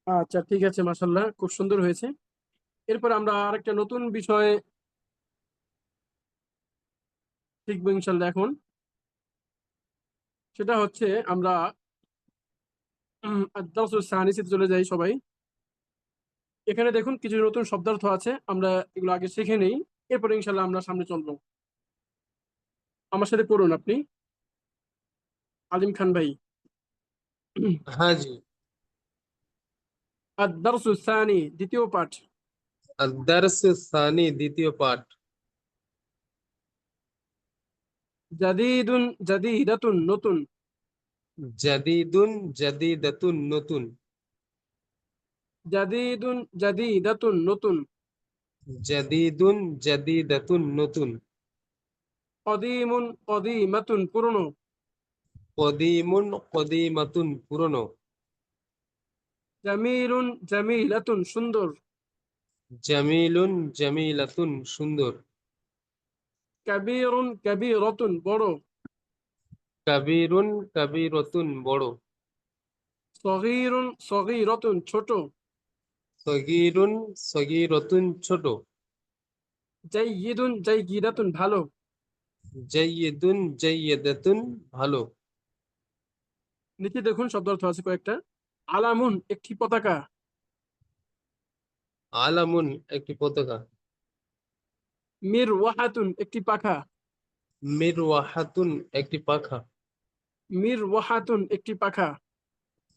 Speaker 1: আচ্ছা, ঠিক আছে, মাশাআল্লাহ, খুব সুন্দর হয়েছে। এরপর আমরা আরেকটা নতুন বিষয় শিখবো ইনশাল্লাহ এখন। সেটা হচ্ছে আমরা আদ-দারসুস সানিসে চলে যাই সবাই। এখানে দেখুন কিছু নতুন শব্দার্থ আছে, আমরা এগুলো আগে শিখে নেই, এরপরে ইনশাল্লাহ আমরা সামনে চলবো। আমার সাথে পড়ুন আপনি, আলিম খান ভাই।
Speaker 3: হ্যাঁ জি।
Speaker 1: আদ-দারসুস সানি, দ্বিতীয় পাঠ।
Speaker 3: আদ-দারসুস সানি, দ্বিতীয় পাঠ।
Speaker 1: জাদিদুন জাদিদাতুন, নতুন।
Speaker 3: জাদিদুন জাদিদাতুন, নতুন।
Speaker 1: জাদিদুন জাদিদাতুন, নতুন।
Speaker 3: জাদিদুন জাদিদাতুন, নতুন।
Speaker 1: কদিমুন কদিমাতুন, পুরনো।
Speaker 3: কদিমুন কদিমাতুন, পুরনো।
Speaker 1: জামিলুন জামিলাতুন, সুন্দর।
Speaker 3: জামিলুন জামিলাতুন, সুন্দর।
Speaker 1: কাবীরুন কাবীরাতুন, বড়।
Speaker 3: কাবীরুন কাবীরাতুন, বড়।
Speaker 1: সগীরুন সগীরাতুন, ছোট।
Speaker 3: সগীরুন সগীরাতুন, ছোট।
Speaker 1: জাইয়িদুন জাইয়িদাতুন, ভালো।
Speaker 3: জাইয়িদুন জাইয়িদাতুন, ভালো।
Speaker 1: নিচে দেখুন শব্দার্থ আছে কয়েকটা। আলামুন, একটি পতাকা।
Speaker 3: আলামুন, একটি পতাকা।
Speaker 1: মিরওয়াহাতুন, একটি পাখা।
Speaker 3: মিরওয়াহাতুন, একটি পাখা।
Speaker 1: মিরওয়াহাতুন, একটি পাখা।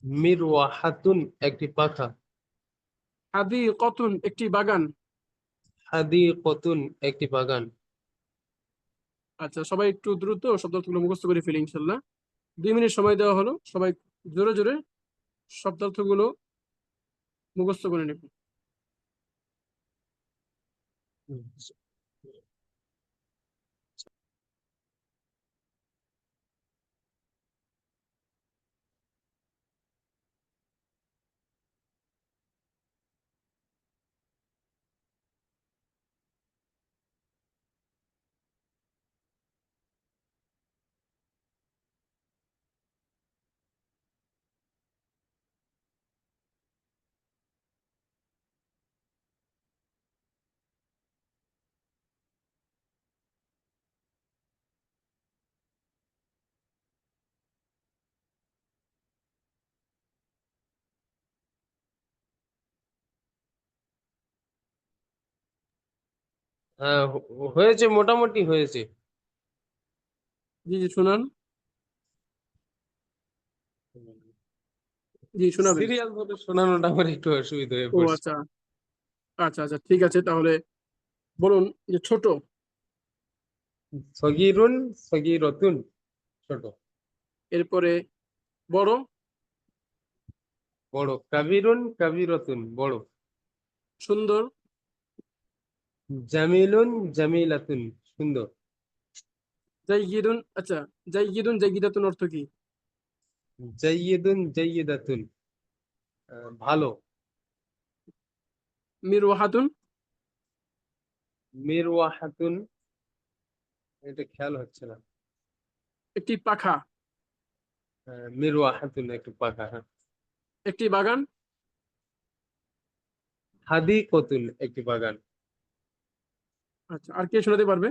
Speaker 3: মিরওয়াহাতুন, একটি পাখা।
Speaker 1: হাদিকাতুন, একটি বাগান।
Speaker 3: হাদিকাতুন, একটি বাগান।
Speaker 1: আচ্ছা, সবাই একটু দ্রুত শব্দার্থগুলো মুখস্থ করে ফেলি ইনশাল্লাহ। 2 মিনিট সময় দেওয়া হলো, সবাই জোরে জোরে শব্দার্থগুলো মুখস্থ করে নেব।
Speaker 3: হ্যাঁ, হয়েছে, মোটামুটি হয়েছে।
Speaker 1: জি জি, শুনান। জি, শোনাবেন।
Speaker 3: সিরিয়াল ধরে শোনানোটা আমার একটু অসুবিধা হয়ে
Speaker 1: ও
Speaker 3: পড়ছে।
Speaker 1: আচ্ছা, আচ্ছা আচ্ছা, ঠিক আছে, তাহলে বলুন যে ছোট।
Speaker 3: সগীরুন সগীরাতুন, ছোট।
Speaker 1: এরপরে বড়।
Speaker 3: বড়। কাবীরুন কাবীরাতুন, বড়।
Speaker 1: সুন্দর।
Speaker 3: জামিলুন জামিলাতুন, সুন্দর।
Speaker 1: জাইয়িদুন, আচ্ছা, জাইয়িদুন জাইয়িদাতুন অর্থ কি?
Speaker 3: জাইয়িদুন জাইয়িদাতুন, ভালো।
Speaker 1: মিরওয়াহাতুন।
Speaker 3: মিরওয়াহাতুন, এটা খেয়াল হচ্ছে না।
Speaker 1: একটি পাখা।
Speaker 3: মিরওয়াহাতুন, একটি পাখা, হ্যাঁ।
Speaker 1: একটি বাগান।
Speaker 3: হাদিকাতুন, একটি বাগান।
Speaker 1: আচ্ছা, আর কে শোনাতে পারবে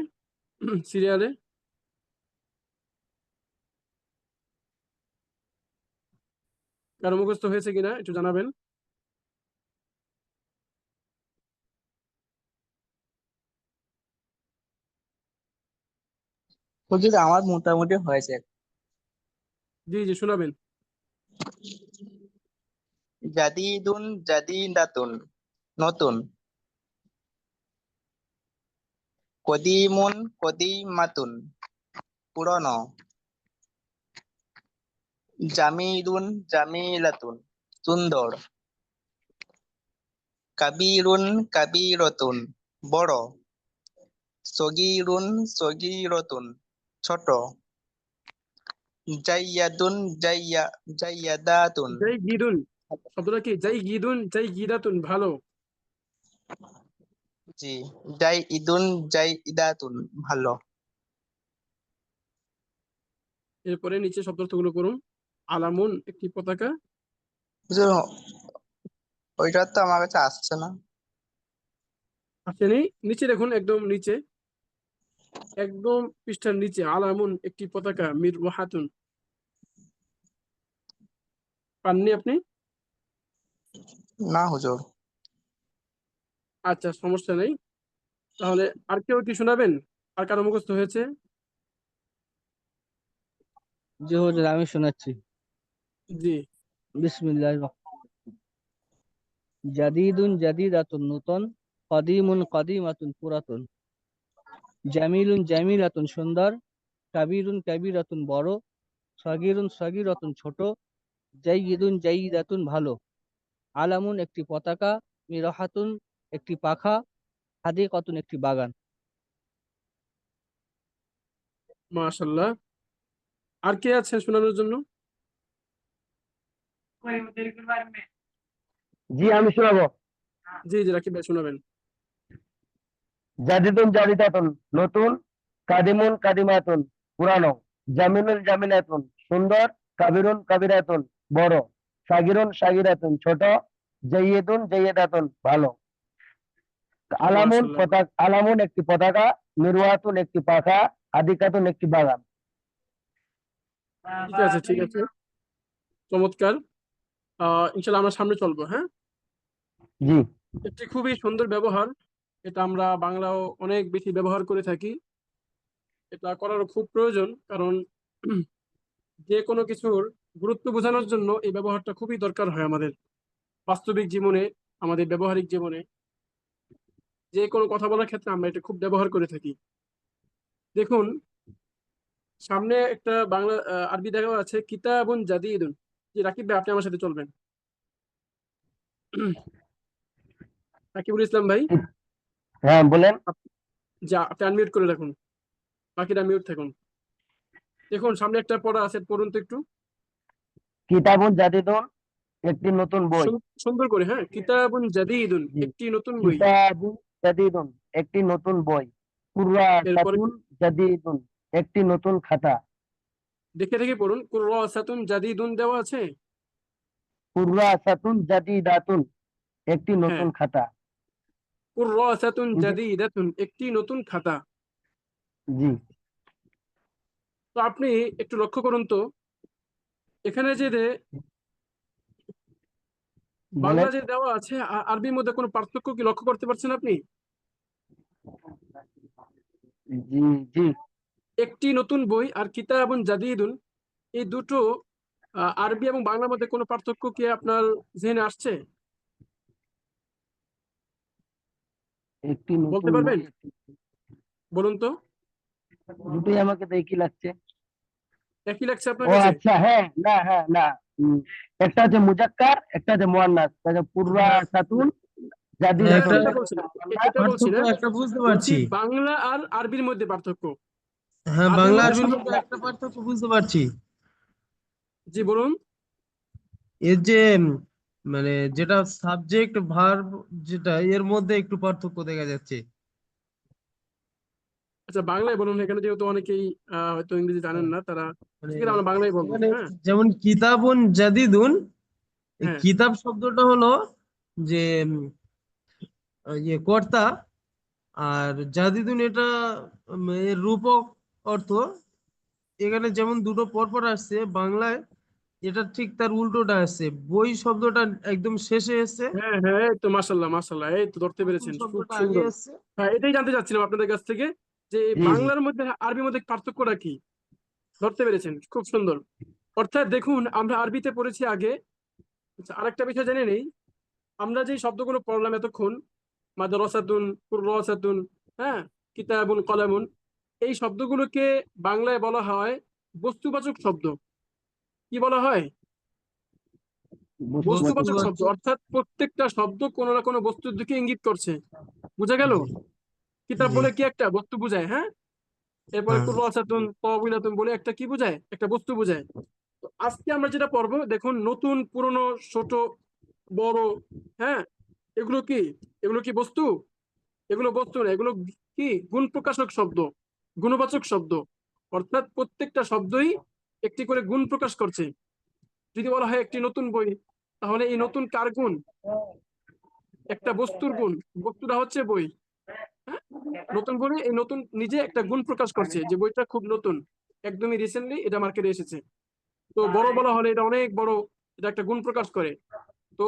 Speaker 1: সিরিয়ালে? কারো মুখস্থ হয়েছে কিনা একটু জানাবেন।
Speaker 8: হুজুর আমার মোটামুটি হয়েছে।
Speaker 1: জি জি, শোনাবেন।
Speaker 8: জাদিদুন জাদিদাতুন, নতুন। কদিমুন কদিমাতুন, পুরনো। জামিলুন জামিলাতুন, সুন্দর। কাবীরুন কাবীরাতুন, বড়। সগীরুন সগীরাতুন, ছোট। জাইয়াদুন জাইয়াদাতুন।
Speaker 1: জাই গিদুন শব্দটা কি? জাই গিদুন জাই গিদাতুন ভালো।
Speaker 8: জি, জাইদুন জাইদাতুন ভালো।
Speaker 1: এরপরে নিচে শব্দার্থগুলো করুন। আলামুন একটি পতাকা।
Speaker 8: হুজুর, ওইটা তো আমার কাছে আসছে না।
Speaker 1: আসেনি? নিচে দেখুন, একদম নিচে, একদম পৃষ্ঠার নিচে, আলামুন একটি পতাকা, মির ওয়াহাতুন। পাননি আপনি?
Speaker 8: না হুজুর।
Speaker 1: আচ্ছা, সমস্যা নেই। তাহলে আর কেউ কি শোনাবেন? আর কারো মুখস্থ হয়েছে?
Speaker 4: জি হুজুর, আমি শোনাচ্ছি।
Speaker 1: জি।
Speaker 4: বিসমিল্লাহির জাদিদুন জাদিদাতুন নূতন, কদিমুন কদিমাতুন পুরাতন, জামিলুন জামিলাতুন সুন্দর, কাবিরুন কাবিরাতুন বড়, সগীরুন সগীরাতুন ছোট, জাইয়িদুন জাইয়িদাতুন ভালো, আলামুন একটি পতাকা, মিরাহাতুন একটি পাখা, হাদিকাতুন একটি বাগান।
Speaker 1: মাশাআল্লাহ। আর কে আছেন শোনানোর জন্য?
Speaker 9: জি আমি শোনাবো।
Speaker 1: জি জি, রাকিব ভাই শোনাবেন।
Speaker 9: জাদিদুন জাদিদাতুন নতুন, কাদিমুন কাদিমাতুন পুরানো, জামিলুন জামিলাতুন সুন্দর, কাবিরুন কাবিরাতুন বড়, সাগিরুন সাগিরাতুন ছোট, জাইয়িদুন জাইয়িদাতুন ভালো।
Speaker 1: মাশাআল্লাহ।
Speaker 9: আলামুন একটি পতাকা, মিরওয়াতুন একটি পাখা, হাদিকাতুন একটি বাগান।
Speaker 1: ঠিক আছে, ঠিক আছে, চমৎকার। ইনশাল্লাহ আমরা সামনে চলবো, হ্যাঁ।
Speaker 9: জি
Speaker 1: এটি খুবই সুন্দর ব্যবহার। এটা আমরা বাংলাও অনেক বেশি ব্যবহার করে থাকি। এটা করারও খুব প্রয়োজন, কারণ যে কোনো কিছুর গুরুত্ব বোঝানোর জন্য এই ব্যবহারটা খুবই দরকার হয় আমাদের বাস্তবিক জীবনে, আমাদের ব্যবহারিক জীবনে। যে কোনো কথা বলার ক্ষেত্রে আমরা এটা খুব ব্যবহার করে থাকি। দেখুন, সামনে একটা বাংলা আরবি দেওয়া আছে, কিতাবুন জাদিদুন। জি রাকিব ভাই, আপনি আমার সাথে চলবেন। রাকিবুল ইসলাম ভাই,
Speaker 9: হ্যাঁ বলেন।
Speaker 1: যা আপনি আনমিউট করে রাখুন, বাকিরা মিউট থাকুন। দেখুন সামনে একটা পড়া আছে, পড়ুন তো একটু
Speaker 9: কিতাবুন জাদিদুন একটি নতুন বই।
Speaker 1: সুন্দর করে। হ্যাঁ, কিতাবুন জাদিদুন
Speaker 9: জি,
Speaker 1: একটি নতুন বই।
Speaker 9: কিতাবুন জাদিদুন একটি নতুন বই।
Speaker 1: এরপরে
Speaker 9: কুররাসাতুন জাদিদুন একটি নতুন খাতা।
Speaker 1: দেখে দেখে পড়ুন। কুররাসাতুন জাদিদুন দেওয়া আছে।
Speaker 9: কুররাসাতুন জাদিদাতুন একটি
Speaker 1: হ্যাঁ,
Speaker 9: নতুন খাতা।
Speaker 1: কুররাসাতুন
Speaker 9: এই যে
Speaker 1: জাদিদাতুন একটি নতুন খাতা।
Speaker 9: জি
Speaker 1: তো আপনি একটু লক্ষ্য করুন তো, এখানে যে বাংলা
Speaker 9: বলেন।
Speaker 1: যে দেওয়া আছে, আরবির মধ্যে কোনো পার্থক্য কি লক্ষ্য করতে পারছেন আপনি?
Speaker 9: জি জি
Speaker 1: একটি নতুন বই আর কিতাবুন জাদিদুন, এই দুটো আরবি এবং বাংলার মধ্যে কোনো পার্থক্য কি আপনার জেনে আসছে?
Speaker 9: একটি
Speaker 1: বলতে
Speaker 9: নতুন
Speaker 1: পারবেন?
Speaker 9: বই।
Speaker 1: বলুন তো।
Speaker 9: দুটোই আমাকে তো একই লাগছে।
Speaker 1: একই লাগছে আপনার
Speaker 9: ও
Speaker 1: কাছে?
Speaker 9: আচ্ছা, হ্যাঁ, না হ্যাঁ না, একটা হচ্ছে মুজাক্কার, একটা হচ্ছে মুয়ান্নাস। কুররাসাতুন
Speaker 1: না,
Speaker 9: জাদিদাতুন
Speaker 1: এটা
Speaker 9: এটা
Speaker 1: বলছি না,
Speaker 9: হচ্ছে বাংলা।
Speaker 1: এটা বলছি না।
Speaker 3: একটা বুঝতে
Speaker 1: বলছি
Speaker 3: পারছি।
Speaker 1: বাংলা আর আরবির মধ্যে পার্থক্য।
Speaker 3: হ্যাঁ,
Speaker 1: আরবির
Speaker 3: বাংলা
Speaker 1: মধ্যে
Speaker 3: আরবির
Speaker 1: সব।
Speaker 3: মধ্যে একটা পার্থক্য বুঝতে পারছি।
Speaker 1: জি বলুন।
Speaker 3: এর যে মানে যেটা সাবজেক্ট ভার্ব, যেটা এর মধ্যে একটু পার্থক্য দেখা যাচ্ছে।
Speaker 1: আচ্ছা, বাংলায় বলুন, এখানে যেহেতু অনেকেই হয়তো ইংরেজি জানেন না, তারা
Speaker 3: মানে
Speaker 1: সেক্ষেত্রে আমরা বাংলায় বলবো,
Speaker 3: এখানে
Speaker 1: হ্যাঁ।
Speaker 3: যেমন কিতাবুন জাদিদুন, এই
Speaker 1: হ্যাঁ,
Speaker 3: কিতাব শব্দটা হলো যে কর্তা, আর জাদিদুন এটা এর রূপক অর্থ। এখানে যেমন দুটো পরপর আসছে বাংলায়, এটা ঠিক তার উল্টোটা আসছে। বই শব্দটা একদম শেষে এসছে,
Speaker 1: হ্যাঁ, হ্যাঁ, এই তো মাশাল্লাহ, মাশাল্লাহ, এই তো ধরতে
Speaker 3: নতুন
Speaker 1: পেরেছেন, খুব
Speaker 3: শব্দটা আগে
Speaker 1: সুন্দর।
Speaker 3: এসছে।
Speaker 1: হ্যাঁ, এটাই জানতে চাচ্ছিলাম আপনাদের কাছ থেকে, যে এই
Speaker 3: জি জি।
Speaker 1: বাংলার মধ্যে আরবির মধ্যে পার্থক্যটা কি। ধরতে পেরেছেন, খুব সুন্দর। অর্থাৎ দেখুন, আমরা আরবিতে পড়েছি আগে। আচ্ছা, আরেকটা বিষয় জেনে নেই। আমরা যে শব্দগুলো পড়লাম এতক্ষণ, মাদ্রাসাতুন, কুররাসাতুন, হ্যাঁ, কিতাবুন, কলামুন, এই শব্দগুলোকে বাংলায় বলা হয় বস্তুবাচক শব্দ। কি বলা হয়?
Speaker 9: বুঝতে
Speaker 1: বস্তুবাচক শব্দ।
Speaker 3: বস্তুবাচক।
Speaker 1: অর্থাৎ প্রত্যেকটা শব্দ কোনো না কোনো বস্তুর দিকে ইঙ্গিত করছে। বুঝা গেল?
Speaker 3: জি
Speaker 1: কিতাব
Speaker 3: জি।
Speaker 1: বলে কি একটা বস্তু বুঝায়, হ্যাঁ। এরপরে
Speaker 3: হ্যাঁ।
Speaker 1: কুররাসাতুন তাওবিলাতুন বলে একটা কি বোঝায়, একটা বস্তু বোঝায়। তো আজকে আমরা যেটা পড়বো দেখুন, নতুন পুরনো ছোট বড়, হ্যাঁ, এগুলো কি, এগুলো কি বস্তু? এগুলো বস্তু না, এগুলো কি গুণ প্রকাশক শব্দ, গুণবাচক শব্দ। অর্থাৎ প্রত্যেকটা শব্দই একটি করে গুণ প্রকাশ করছে। যদি বলা হয় একটি নতুন বই, তাহলে এই নতুন কার গুণ? একটা বস্তুর গুণ। বস্তুটা হচ্ছে বই, হ্যাঁ? নতুন বই, এই নতুন নিজে একটা গুণ প্রকাশ করছে যে বইটা খুব নতুন, একদমই রিসেন্টলি এটা মার্কেটে এসেছে। তো বড় বলা হলে এটা অনেক বড়, এটা একটা গুণ প্রকাশ করে। তো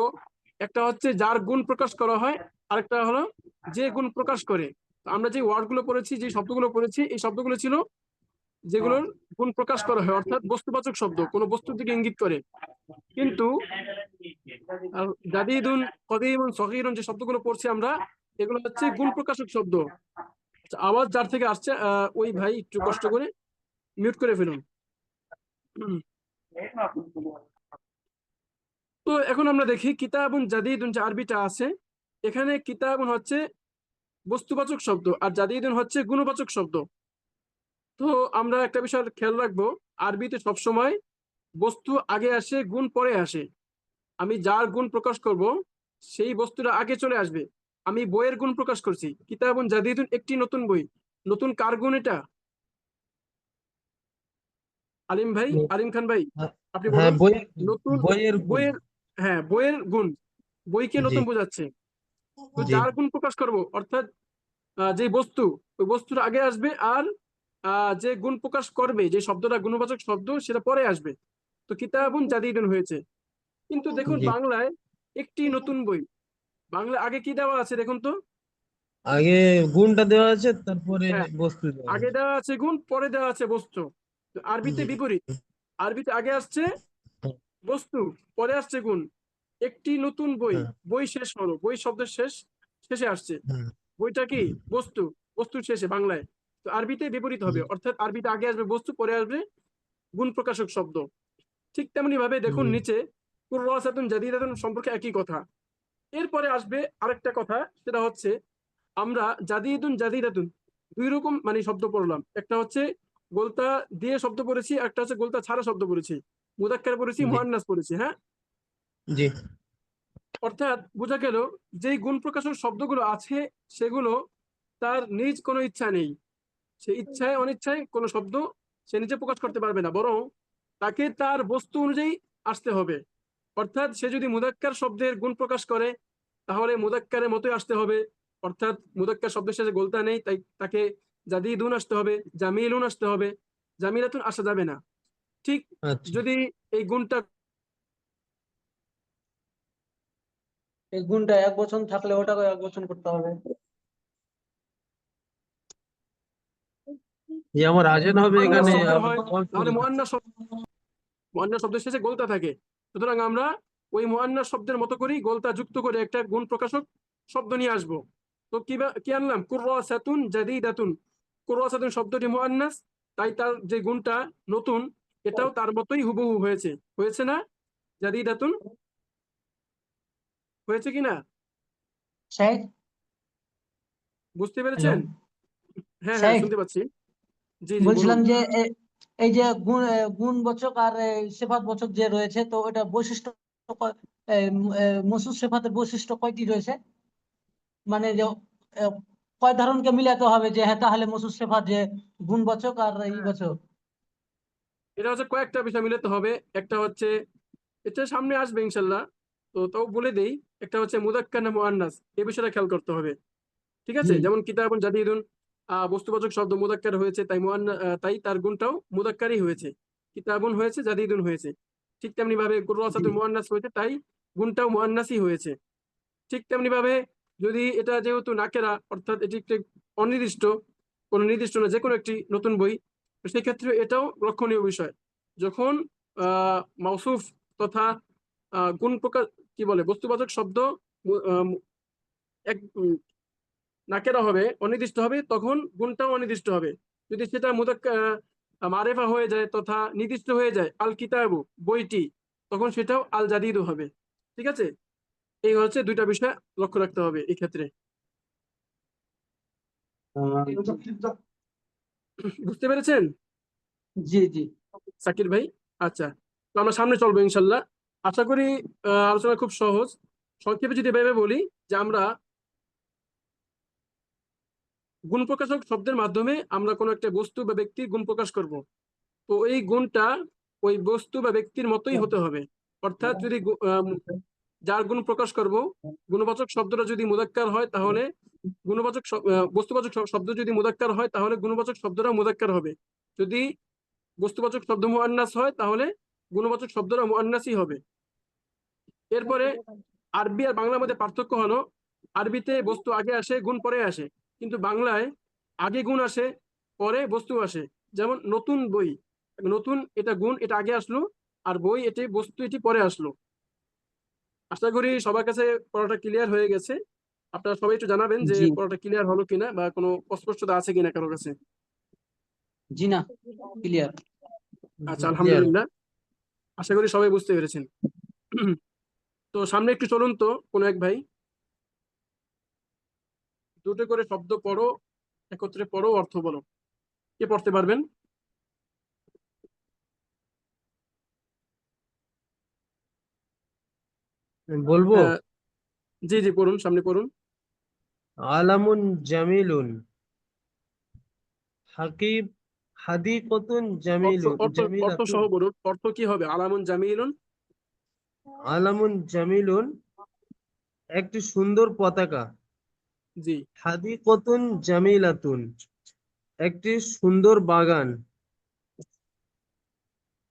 Speaker 1: একটা হচ্ছে যার গুণ প্রকাশ করা হয়, আরেকটা হলো যে গুণ প্রকাশ করে। তো আমরা যে ওয়ার্ড গুলো পড়েছি, যে শব্দগুলো পড়েছি, এই শব্দগুলো ছিল যেগুলোর গুণ প্রকাশ করা হয়, অর্থাৎ বস্তুবাচক শব্দ, কোনো বস্তুর দিকে ইঙ্গিত করে। কিন্তু জাদিদুন, কদিমুন, সগীরুন যে শব্দগুলো পড়ছি আমরা, এগুলো হচ্ছে গুণ প্রকাশক শব্দ। আচ্ছা, আওয়াজ যার থেকে আসছে ওই ভাই একটু কষ্ট করে মিউট করে ফেলুন। তো এখন আমরা দেখি কিতাবুন জাদিদুন যে আরবিটা আছে, এখানে কিতাবুন হচ্ছে বস্তুবাচক শব্দ আর জাদিদুন হচ্ছে গুণবাচক শব্দ। তো আমরা একটা বিষয় খেয়াল রাখবো, আরবিতে সবসময় বস্তু আগে আসে, গুণ পরে আসে। আমি যার গুণ প্রকাশ করব সেই বস্তুটা আগে চলে আসবে। আমি বইয়ের গুণ প্রকাশ করছি, কিতাবুন জাদিদুন একটি নতুন বই। নতুন কার গুণ এটা? আলিম ভাই, আলিম খান ভাই, আপনি
Speaker 3: হ্যাঁ,
Speaker 1: বলুন।
Speaker 3: বইয়ের
Speaker 1: নতুন
Speaker 3: বইয়ের গুণ।
Speaker 1: বইয়ের, হ্যাঁ বইয়ের গুণ, বইকে
Speaker 3: জি
Speaker 1: নতুন বোঝাচ্ছে। তো
Speaker 3: জি
Speaker 1: যার গুণ প্রকাশ করব, অর্থাৎ যে বস্তু, ওই বস্তুর আগে আসবে, আর যে গুণ প্রকাশ করবে, যে শব্দটা গুণবাচক শব্দ, সেটা পরে আসবে। তো কিতাবুন জাদিদুন হয়েছে। কিন্তু দেখুন
Speaker 3: জি
Speaker 1: বাংলায় একটি নতুন বই, বাংলা আগে কি দেওয়া আছে দেখুন তো?
Speaker 3: আগে গুণটা দেওয়া আছে, তারপরে
Speaker 1: হ্যাঁ,
Speaker 3: বস্তু দেওয়া
Speaker 1: আগে
Speaker 3: আছে।
Speaker 1: দেওয়া আছে গুণ, পরে দেওয়া আছে বস্তু। তো আরবিতে
Speaker 3: জি
Speaker 1: বিপরীত, আরবিতে আগে আসছে বস্তু, পরে আসছে গুণ। একটি নতুন বই,
Speaker 3: হ্যাঁ
Speaker 1: বই শেষ হলো, বই শব্দের শেষ, শেষে আসছে।
Speaker 3: হ্যাঁ
Speaker 1: বইটা কি বস্তু, বস্তুর শেষে বাংলায়। তো আরবিতে বিপরীত হবে,
Speaker 3: জি
Speaker 1: অর্থাৎ আরবিতে আগে আসবে বস্তু, পরে আসবে গুণ প্রকাশক শব্দ। ঠিক তেমনি ভাবে দেখুন
Speaker 3: জি
Speaker 1: নিচে কুররাসাতুন জাদিদাতুন সম্পর্কে একই কথা। এরপরে আসবে আরেকটা কথা, সেটা হচ্ছে আমরা জাদিদুন জাদিদাতুন দুই রকম মানে শব্দ পড়লাম। একটা হচ্ছে গোলতা দিয়ে শব্দ পড়েছি, একটা হচ্ছে গোলতা ছাড়া শব্দ পড়েছি, মুদাক্কার পড়েছি,
Speaker 3: জি
Speaker 1: মুআন্নাস পড়েছি, হ্যাঁ।
Speaker 3: জি
Speaker 1: অর্থাৎ বোঝা গেল যেই গুণ প্রকাশক শব্দগুলো আছে, সেগুলো তার নিজ কোনো ইচ্ছা নেই, সে ইচ্ছায় অনিচ্ছায় কোনো শব্দ সে নিজে প্রকাশ করতে পারবে না, বরং তাকে তার বস্তু অনুযায়ী আসতে হবে। অর্থাৎ সে যদি মুদাক্কার শব্দের গুণ প্রকাশ করে, তাহলে মুদাক্কারের মতোই আসতে হবে। অর্থাৎ মুদাক্কার শব্দের শেষে গোলতা নেই, তাই তাকে জাদিদুন আসতে হবে, জামিলুন আসতে হবে, জামিলাতুন আসা যাবে না। ঠিক
Speaker 3: আচ্ছা।
Speaker 1: যদি এই গুণটা,
Speaker 10: এই গুণটা এক বচন থাকলে ওটাকে এক বচন করতে হবে।
Speaker 3: এই আমার আজান হবে
Speaker 1: মুআন্নাস
Speaker 3: এখানে,
Speaker 1: শব্দের
Speaker 3: আপনি
Speaker 1: হয়,
Speaker 3: কল
Speaker 1: তাহলে
Speaker 3: করে দিচ্ছেন।
Speaker 1: মুআন্নাস শব্দের শেষে গোলতা থাকে। সুতরাং আমরা ওই মুআন্নাস শব্দের মতো করেই গোলতা যুক্ত করে একটা গুণ প্রকাশক শব্দ নিয়ে আসবো। তো কি আনলাম? কুররাসাতুন জাদিদাতুন। কুররাসাতুন শব্দটি মুআন্নাস, তাই তার যে গুণটা নতুন, এটাও তার মতোই হুবহু হয়েছে, হয়েছে না? জাদিদাতুন হয়েছে কিনা,
Speaker 10: শেখ,
Speaker 1: বুঝতে
Speaker 10: হ্যালো
Speaker 1: পেরেছেন? হ্যাঁ হ্যাঁ,
Speaker 10: শেখ,
Speaker 1: শুনতে পাচ্ছি। জি জি বলুন।
Speaker 10: বলছিলাম যে এই যে গুণবাচক আর সিফাতবাচক যে রয়েছে, তো এটা বৈশিষ্ট্য মৌসুফ সিফাতের বৈশিষ্ট্য কয়টি রয়েছে? মানে যে আহ, কয় ধারণকে মিলাতে হবে যে হ্যাঁ তাহলে মৌসুফ সিফাত যে গুণবাচক আর ইবাচক?
Speaker 1: এটা হচ্ছে কয়েকটা বিষয় মিলাতে হবে। একটা হচ্ছে, এটা সামনে আসবে ইনশাল্লাহ, তো তাও বলে দেই। একটা হচ্ছে মুদাক্কার না মুআন্নাস, এই বিষয়টা খেয়াল করতে হবে। ঠিক আছে,
Speaker 10: জি
Speaker 1: যেমন কিতাবুন জাদিদুন বস্তুবাচক শব্দ মুদাক্কার হয়েছে, তাই তাই তার গুণটাও মুদাক্কারই হয়েছে, কিতাবুন হয়েছে, জাদিদুন হয়েছে। ঠিক তেমনি ভাবে
Speaker 10: জি
Speaker 1: কুররাসাতুন মুআন্নাস হয়েছে, তাই গুণটাও মুআন্নাসই হয়েছে। ঠিক তেমনি ভাবে যদি এটা যেহেতু নাকেরা, অর্থাৎ এটি একটি অনির্দিষ্ট, কোনো নির্দিষ্ট না, যে কোনো একটি নতুন বই, তো সেক্ষেত্রে এটাও লক্ষণীয় বিষয়। যখন মাউসুফ তথা গুণ প্রকার, কি বলে, বস্তুবাচক শব্দ এক নাকেরা হবে, অনির্দিষ্ট হবে, তখন গুণটাও অনির্দিষ্ট হবে। যদি সেটা মারেফা হয়ে যায় তথা নির্দিষ্ট হয়ে যায়, আল কিতাবু বইটি, তখন সেটাও আল জাদিদু হবে। ঠিক আছে, এই হচ্ছে দুইটা বিষয় লক্ষ্য রাখতে হবে এই ক্ষেত্রে। বুঝতে পেরেছেন
Speaker 10: জি জি
Speaker 1: সাকির ভাই? আচ্ছা, তো আমরা সামনে চলবো ইনশাল্লাহ। আশা করি আলোচনা খুব সহজ। সংক্ষেপে যদি ভেবে বলি যে আমরা গুণ প্রকাশক শব্দের মাধ্যমে আমরা কোনো একটা বস্তু বা ব্যক্তির গুণ প্রকাশ করব, তো এই গুণটা ওই বস্তু বা ব্যক্তির মতোই হতে হবে। অর্থাৎ যদি যার গুণ প্রকাশ করব, গুণবাচক শব্দটা যদি মুযাক্কার হয় তাহলে বস্তুবাচক শব্দ যদি মুযাক্কার হয় তাহলে গুণবাচক শব্দটা মুযাক্কার হবে। যদি বস্তুবাচক শব্দ মুআন্নাস হয় তাহলে গুণবাচক শব্দটা মুআন্নাসই হবে। এরপরে আরবি আর বাংলার মধ্যে পার্থক্য হলো, আরবিতে বস্তু আগে আসে, গুণ পরে আসে, কিন্তু বাংলায় আগে গুণ আসে, পরে বস্তু আসে। যেমন নতুন বই, নতুন এটা গুণ, এটা আগে আসলো, আর বই এটি বস্তু, এটি পরে আসলো। আশা করি সবার কাছে পড়াটা ক্লিয়ার হয়ে গেছে। আপনারা সবাই একটু জানাবেন যে
Speaker 10: জি
Speaker 1: পড়াটা ক্লিয়ার হলো কিনা বা কোনো অস্পষ্টতা আছে কিনা কারোর কাছে।
Speaker 10: জি না, ক্লিয়ার।
Speaker 1: আচ্ছা,
Speaker 3: ক্লিয়ার।
Speaker 1: আলহামদুলিল্লাহ, আশা করি সবাই বুঝতে পেরেছেন। তো সামনে একটু চলুন তো কোনো এক ভাই, দুটো করে শব্দ পড়ো, একত্রে পড়ো, অর্থ বলো। কে পড়তে পারবেন?
Speaker 3: বলবো।
Speaker 1: আহ, জি জি, পড়ুন, সামনে পড়ুন।
Speaker 3: আলামুন জামিলুন, হাকিব, হাদিকতুন
Speaker 1: অর্থ
Speaker 3: জামিলুন,
Speaker 1: অর্থ অর্থ
Speaker 3: জামিলাতুন।
Speaker 1: সহ বলুন, অর্থ কি হবে? আলামুন জামিলুন।
Speaker 3: আলামুন জামিলুন একটি সুন্দর পতাকা।
Speaker 1: জি
Speaker 3: হাদিকতুন জামিলাতুন একটি সুন্দর বাগান।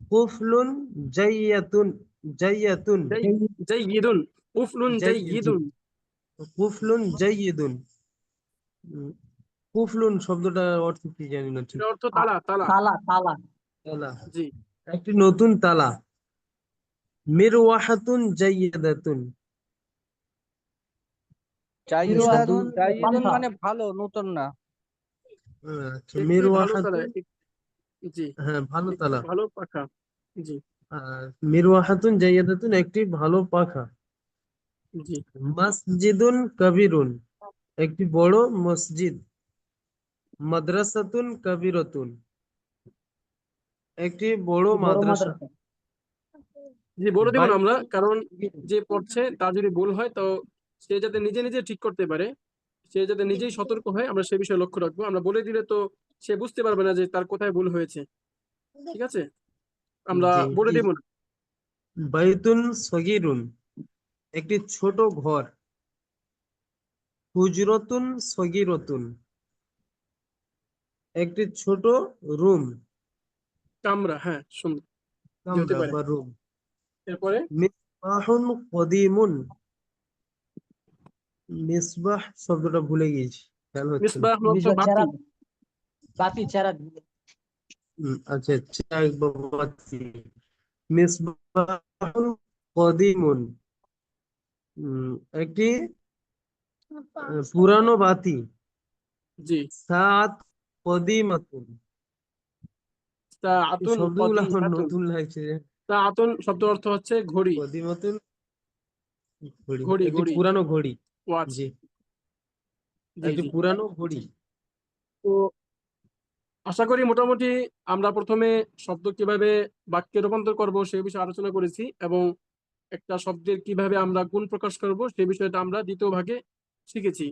Speaker 3: কুফলুন জাইয়াতুন, জাইয়াতুন,
Speaker 1: জাইয়িদুন, উফলুন জাইয়িদুন।
Speaker 3: কুফলুন জাইয়িদুন। উম, কুফলুন শব্দটার অর্থ কি জানি না ঠিক।
Speaker 1: এটা অর্থ তালা, তালা।
Speaker 10: তালা তালা।
Speaker 3: তালা,
Speaker 1: জি,
Speaker 3: একটি নতুন তালা। মিরওয়াহাতুন জাইয়াদাতুন,
Speaker 10: মিরওয়াতুন
Speaker 4: জাইদুন
Speaker 10: পান্থা।
Speaker 4: মানে ভালো, নতুন না।
Speaker 3: আচ্ছা,
Speaker 1: একটি ভালো তালা,
Speaker 3: মিরওয়াহাতুন,
Speaker 1: জি,
Speaker 3: হ্যাঁ ভালো
Speaker 1: একটি
Speaker 3: তালা।
Speaker 1: ভালো পাখা। জি
Speaker 3: আর মিরওয়াহাতুন জাইয়াদাতুন একটি ভালো পাখা।
Speaker 1: জি,
Speaker 3: মসজিদুন কবিরুন একটি বড় মসজিদ। মাদ্রাসাতুন কবিরাতুন একটি বড়
Speaker 10: বড়
Speaker 3: মাদ্রাসা।
Speaker 10: মাদ্রাসা।
Speaker 1: জি, বলে দেবো না আমরা,
Speaker 3: বাইতুন
Speaker 1: কারণ
Speaker 3: সগীরুন।
Speaker 1: যে পড়ছে তার যদি ভুল হয় তো সে যাতে নিজে নিজে ঠিক করতে পারে, সে যাতে নিজেই সতর্ক হয়, আমরা সে বিষয়ে লক্ষ্য রাখবো। আমরা বলে দিলে তো সে বুঝতে পারবে না যে তার কোথায় ভুল হয়েছে। ঠিক আছে, আমরা
Speaker 3: জি,
Speaker 1: বলে দেবো না।
Speaker 3: বাইতুন সগীরুন একটি ছোট ঘর। হুজরাতুন সগীরাতুন একটি ছোট রুম,
Speaker 1: কামরা, হ্যাঁ, সুন্দর, জি, হতে
Speaker 3: কামরা
Speaker 1: পারে।
Speaker 3: বা রুম।
Speaker 1: এরপরে
Speaker 3: মিসবাহুন কদিমুন, মিসবাহ শব্দটা ভুলে গিয়েছি, খেয়াল হচ্ছে না।
Speaker 1: মিসবাহ অর্থ
Speaker 10: মিসবা
Speaker 1: বাতি।
Speaker 10: চেরাগ, বাতি চেরাগ।
Speaker 3: আচ্ছা, চাক বা বাতি। মিসবাহুন কদিমুন একটি পুরানো বাতি।
Speaker 1: জি,
Speaker 3: সাত কদিমাতুন, এই
Speaker 1: সাআতুন
Speaker 3: শব্দগুলো আমার
Speaker 1: কদিমাতুন।
Speaker 3: নতুন লাগছে।
Speaker 1: সাআতুন শব্দ অর্থ হচ্ছে ঘড়ি।
Speaker 3: কদিমাতুন ঘড়ি,
Speaker 1: ঘড়ি,
Speaker 3: একটি
Speaker 1: ঘড়ি,
Speaker 3: পুরানো ঘড়ি।
Speaker 1: ওয়াচ।
Speaker 3: জি,
Speaker 1: জি
Speaker 3: একটি
Speaker 1: জি।
Speaker 3: পুরানো ঘড়ি।
Speaker 1: তো আশা করি মোটামুটি আমরা প্রথমে শব্দ কিভাবে বাক্যে রূপান্তর করব সেই বিষয়ে আলোচনা করেছি, এবং একটা শব্দের কিভাবে আমরা গুণ প্রকাশ করব সেই বিষয়টা আমরা দ্বিতীয় ভাগে শিখেছি।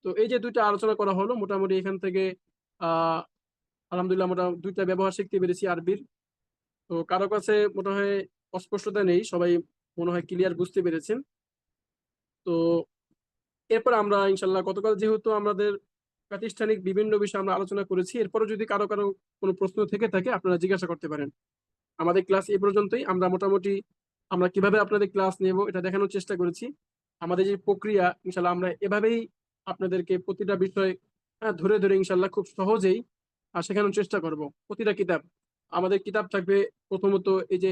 Speaker 1: তো এই যে দুইটা আলোচনা করা হলো, মোটামুটি এখান থেকে আহ আলহামদুলিল্লাহ আমরা দুইটা ব্যবহার শিখতে পেরেছি আরবির। তো কারো কাছে মনে হয় অস্পষ্টতা নেই, সবাই মনে হয় ক্লিয়ার বুঝতে পেরেছেন। তো এরপর আমরা ইনশাল্লাহ, গতকাল যেহেতু আমাদের প্রাতিষ্ঠানিক বিভিন্ন বিষয়ে আমরা আলোচনা করেছি, এরপরও যদি কারো কারো কোনো প্রশ্ন থেকে থাকে আপনারা জিজ্ঞাসা করতে পারেন। আমাদের ক্লাস এই পর্যন্তই। আমরা মোটামুটি আমরা কিভাবে আপনাদের ক্লাস নেব এটা দেখানোর চেষ্টা করেছি। আমাদের যে প্রক্রিয়া, ইনশাল্লাহ আমরা এভাবেই আপনাদেরকে প্রতিটা বিষয় ধরে ধরে ইনশাল্লাহ খুব সহজেই শেখানোর চেষ্টা করব। প্রতিটা কিতাব, আমাদের কিতাব থাকবে প্রথমত এই যে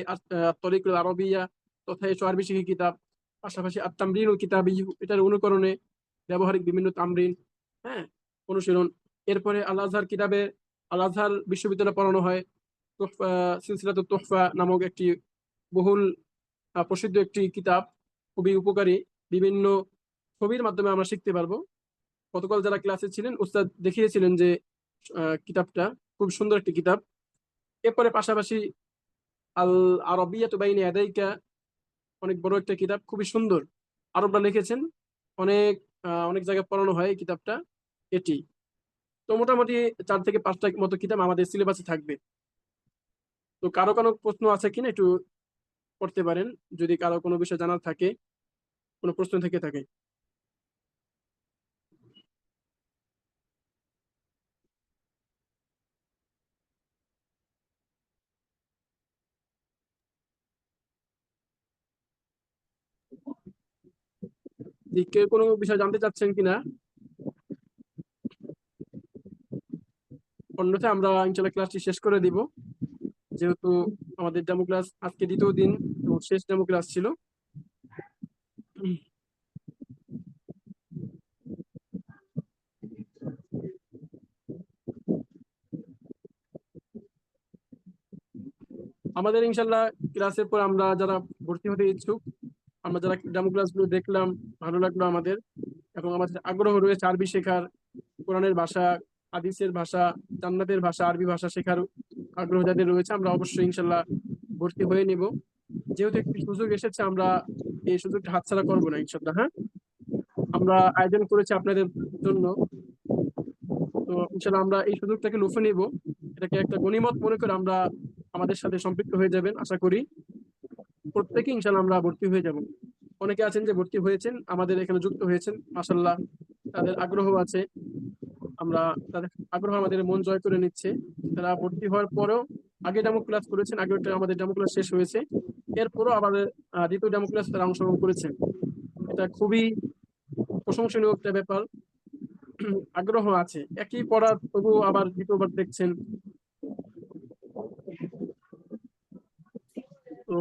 Speaker 1: তরিকুল আরবিয়া তথা এসব আরবি শিখি কিতাব, পাশাপাশি আত-তামরিনুল কিতাবী, এটার অনুকরণে ব্যবহারিক বিভিন্ন তামরিন, হ্যাঁ, অনুশীলন। এরপরে আল আজহার কিতাবে, আল আজহার বিশ্ববিদ্যালয়ে পড়ানো হয় তুহফা, সিলসিলাতুত তুহফা নামক একটি বহুল প্রসিদ্ধ একটি কিতাব, খুবই উপকারী। বিভিন্ন ছবির মাধ্যমে আমরা শিখতে পারবো। গতকাল যারা ক্লাসে ছিলেন উস্তাদ দেখিয়েছিলেন যে কিতাবটা খুব সুন্দর একটি কিতাব। এরপরে পাশাপাশি আল আরবিয়াতু বাইনা ইয়াদাইকা, অনেক বড় একটা কিতাব, খুবই সুন্দর, আরবরা লিখেছেন, অনেক অনেক জায়গায় পড়ানো হয় এই কিতাবটা। এটি তো মোটামুটি 4 থেকে 5টা মতো কিতাব আমাদের সিলেবাসে থাকবে। তো কারো কোনো প্রশ্ন আছে কিনা একটু করতে পারেন, যদি কারো কোনো বিষয় জানার থাকে, কোনো প্রশ্ন থেকে থাকে। কেউ কোনো বিষয় জানতে চাচ্ছেন কিনা? অন্যথায় আমরা ইনশাল্লাহ ক্লাসটি শেষ করে দিব, যেহেতু আমাদের ডেমো ক্লাস আজকে 2য় দিন এবং শেষ ডেমো ক্লাস ছিল। আমাদের ইনশাল্লাহ ক্লাসের পর আমরা যারা ভর্তি হতে ইচ্ছুক, আমরা যারা ডেমো ক্লাসগুলো দেখলাম, ভালো লাগলো আমাদের, এবং আমাদের আগ্রহ রয়েছে আরবি শেখার, কোরআনের ভাষা, হাদিসের ভাষা, জান্নাতের ভাষা, আরবি ভাষা শেখার আগ্রহ যাদের রয়েছে, আমরা অবশ্যই ইনশাল্লাহ ভর্তি হয়ে নিব। যেহেতু একটি সুযোগ এসেছে, আমরা এই সুযোগটা হাতছাড়া করবো না ইনশাল্লাহ। হ্যাঁ, আমরা আয়োজন করেছি আপনাদের জন্য, তো ইনশাল্লাহ আমরা এই সুযোগটাকে লুফে নিব, এটাকে একটা গনিমত মনে করে আমরা আমাদের সাথে সম্পৃক্ত হয়ে যাবেন আশা করি। প্রত্যেকে ইনশাল্লাহ আমরা ভর্তি হয়ে যাব। অনেকে আছেন যে ভর্তি হয়েছেন, আমাদের এখানে যুক্ত হয়েছেন, মাশাআল্লাহ, তাদের আগ্রহ আছে, আমরা তাদের আগ্রহ আমাদের মন জয় করে নিচ্ছে। তারা ভর্তি হওয়ার পরেও আগে ডেমো ক্লাস করেছেন, আগে আমাদের ডেমো ক্লাস শেষ হয়েছে, এরপরও আমাদের 2য় ডেমো ক্লাস তারা অংশগ্রহণ করেছেন। এটা খুবই প্রশংসনীয় একটা ব্যাপার। আগ্রহ আছে, একই পড়া তবুও আবার 2য়বার দেখছেন। তো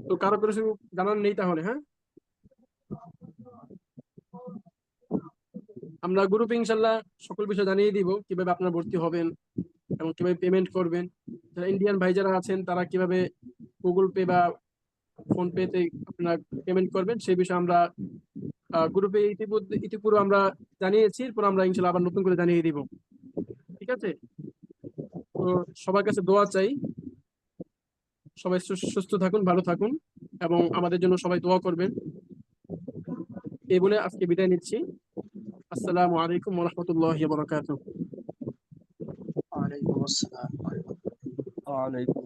Speaker 1: তো কারো কিছু জানার নেই তাহলে? হ্যাঁ, আমরা গ্রুপে ইনশাল্লাহ সকল বিষয় জানিয়ে দিব, কিভাবে আপনারা ভর্তি হবেন এবং কিভাবে পেমেন্ট করবেন। যারা ইন্ডিয়ান ভাই যারা আছেন, তারা কিভাবে গুগল পে বা ফোন পে তে আপনারা পেমেন্ট করবেন, সেই বিষয়ে আমরা গ্রুপে ইতিপূর্বে আমরা জানিয়েছি, এরপর আমরা ইনশাল্লাহ আবার নতুন করে জানিয়ে দিব। ঠিক আছে, তো সবার কাছে দোয়া চাই, সবাই সুস্থ থাকুন, ভালো থাকুন, এবং আমাদের জন্য সবাই দোয়া করবেন। এই বলে আজকে বিদায় নিচ্ছি। আসসালামু আলাইকুম ওয়া রাহমাতুল্লাহি ওয়া বারাকাতুহু।
Speaker 8: ওয়ালাইকুম আসসালাম।
Speaker 9: ওয়ালাইকুম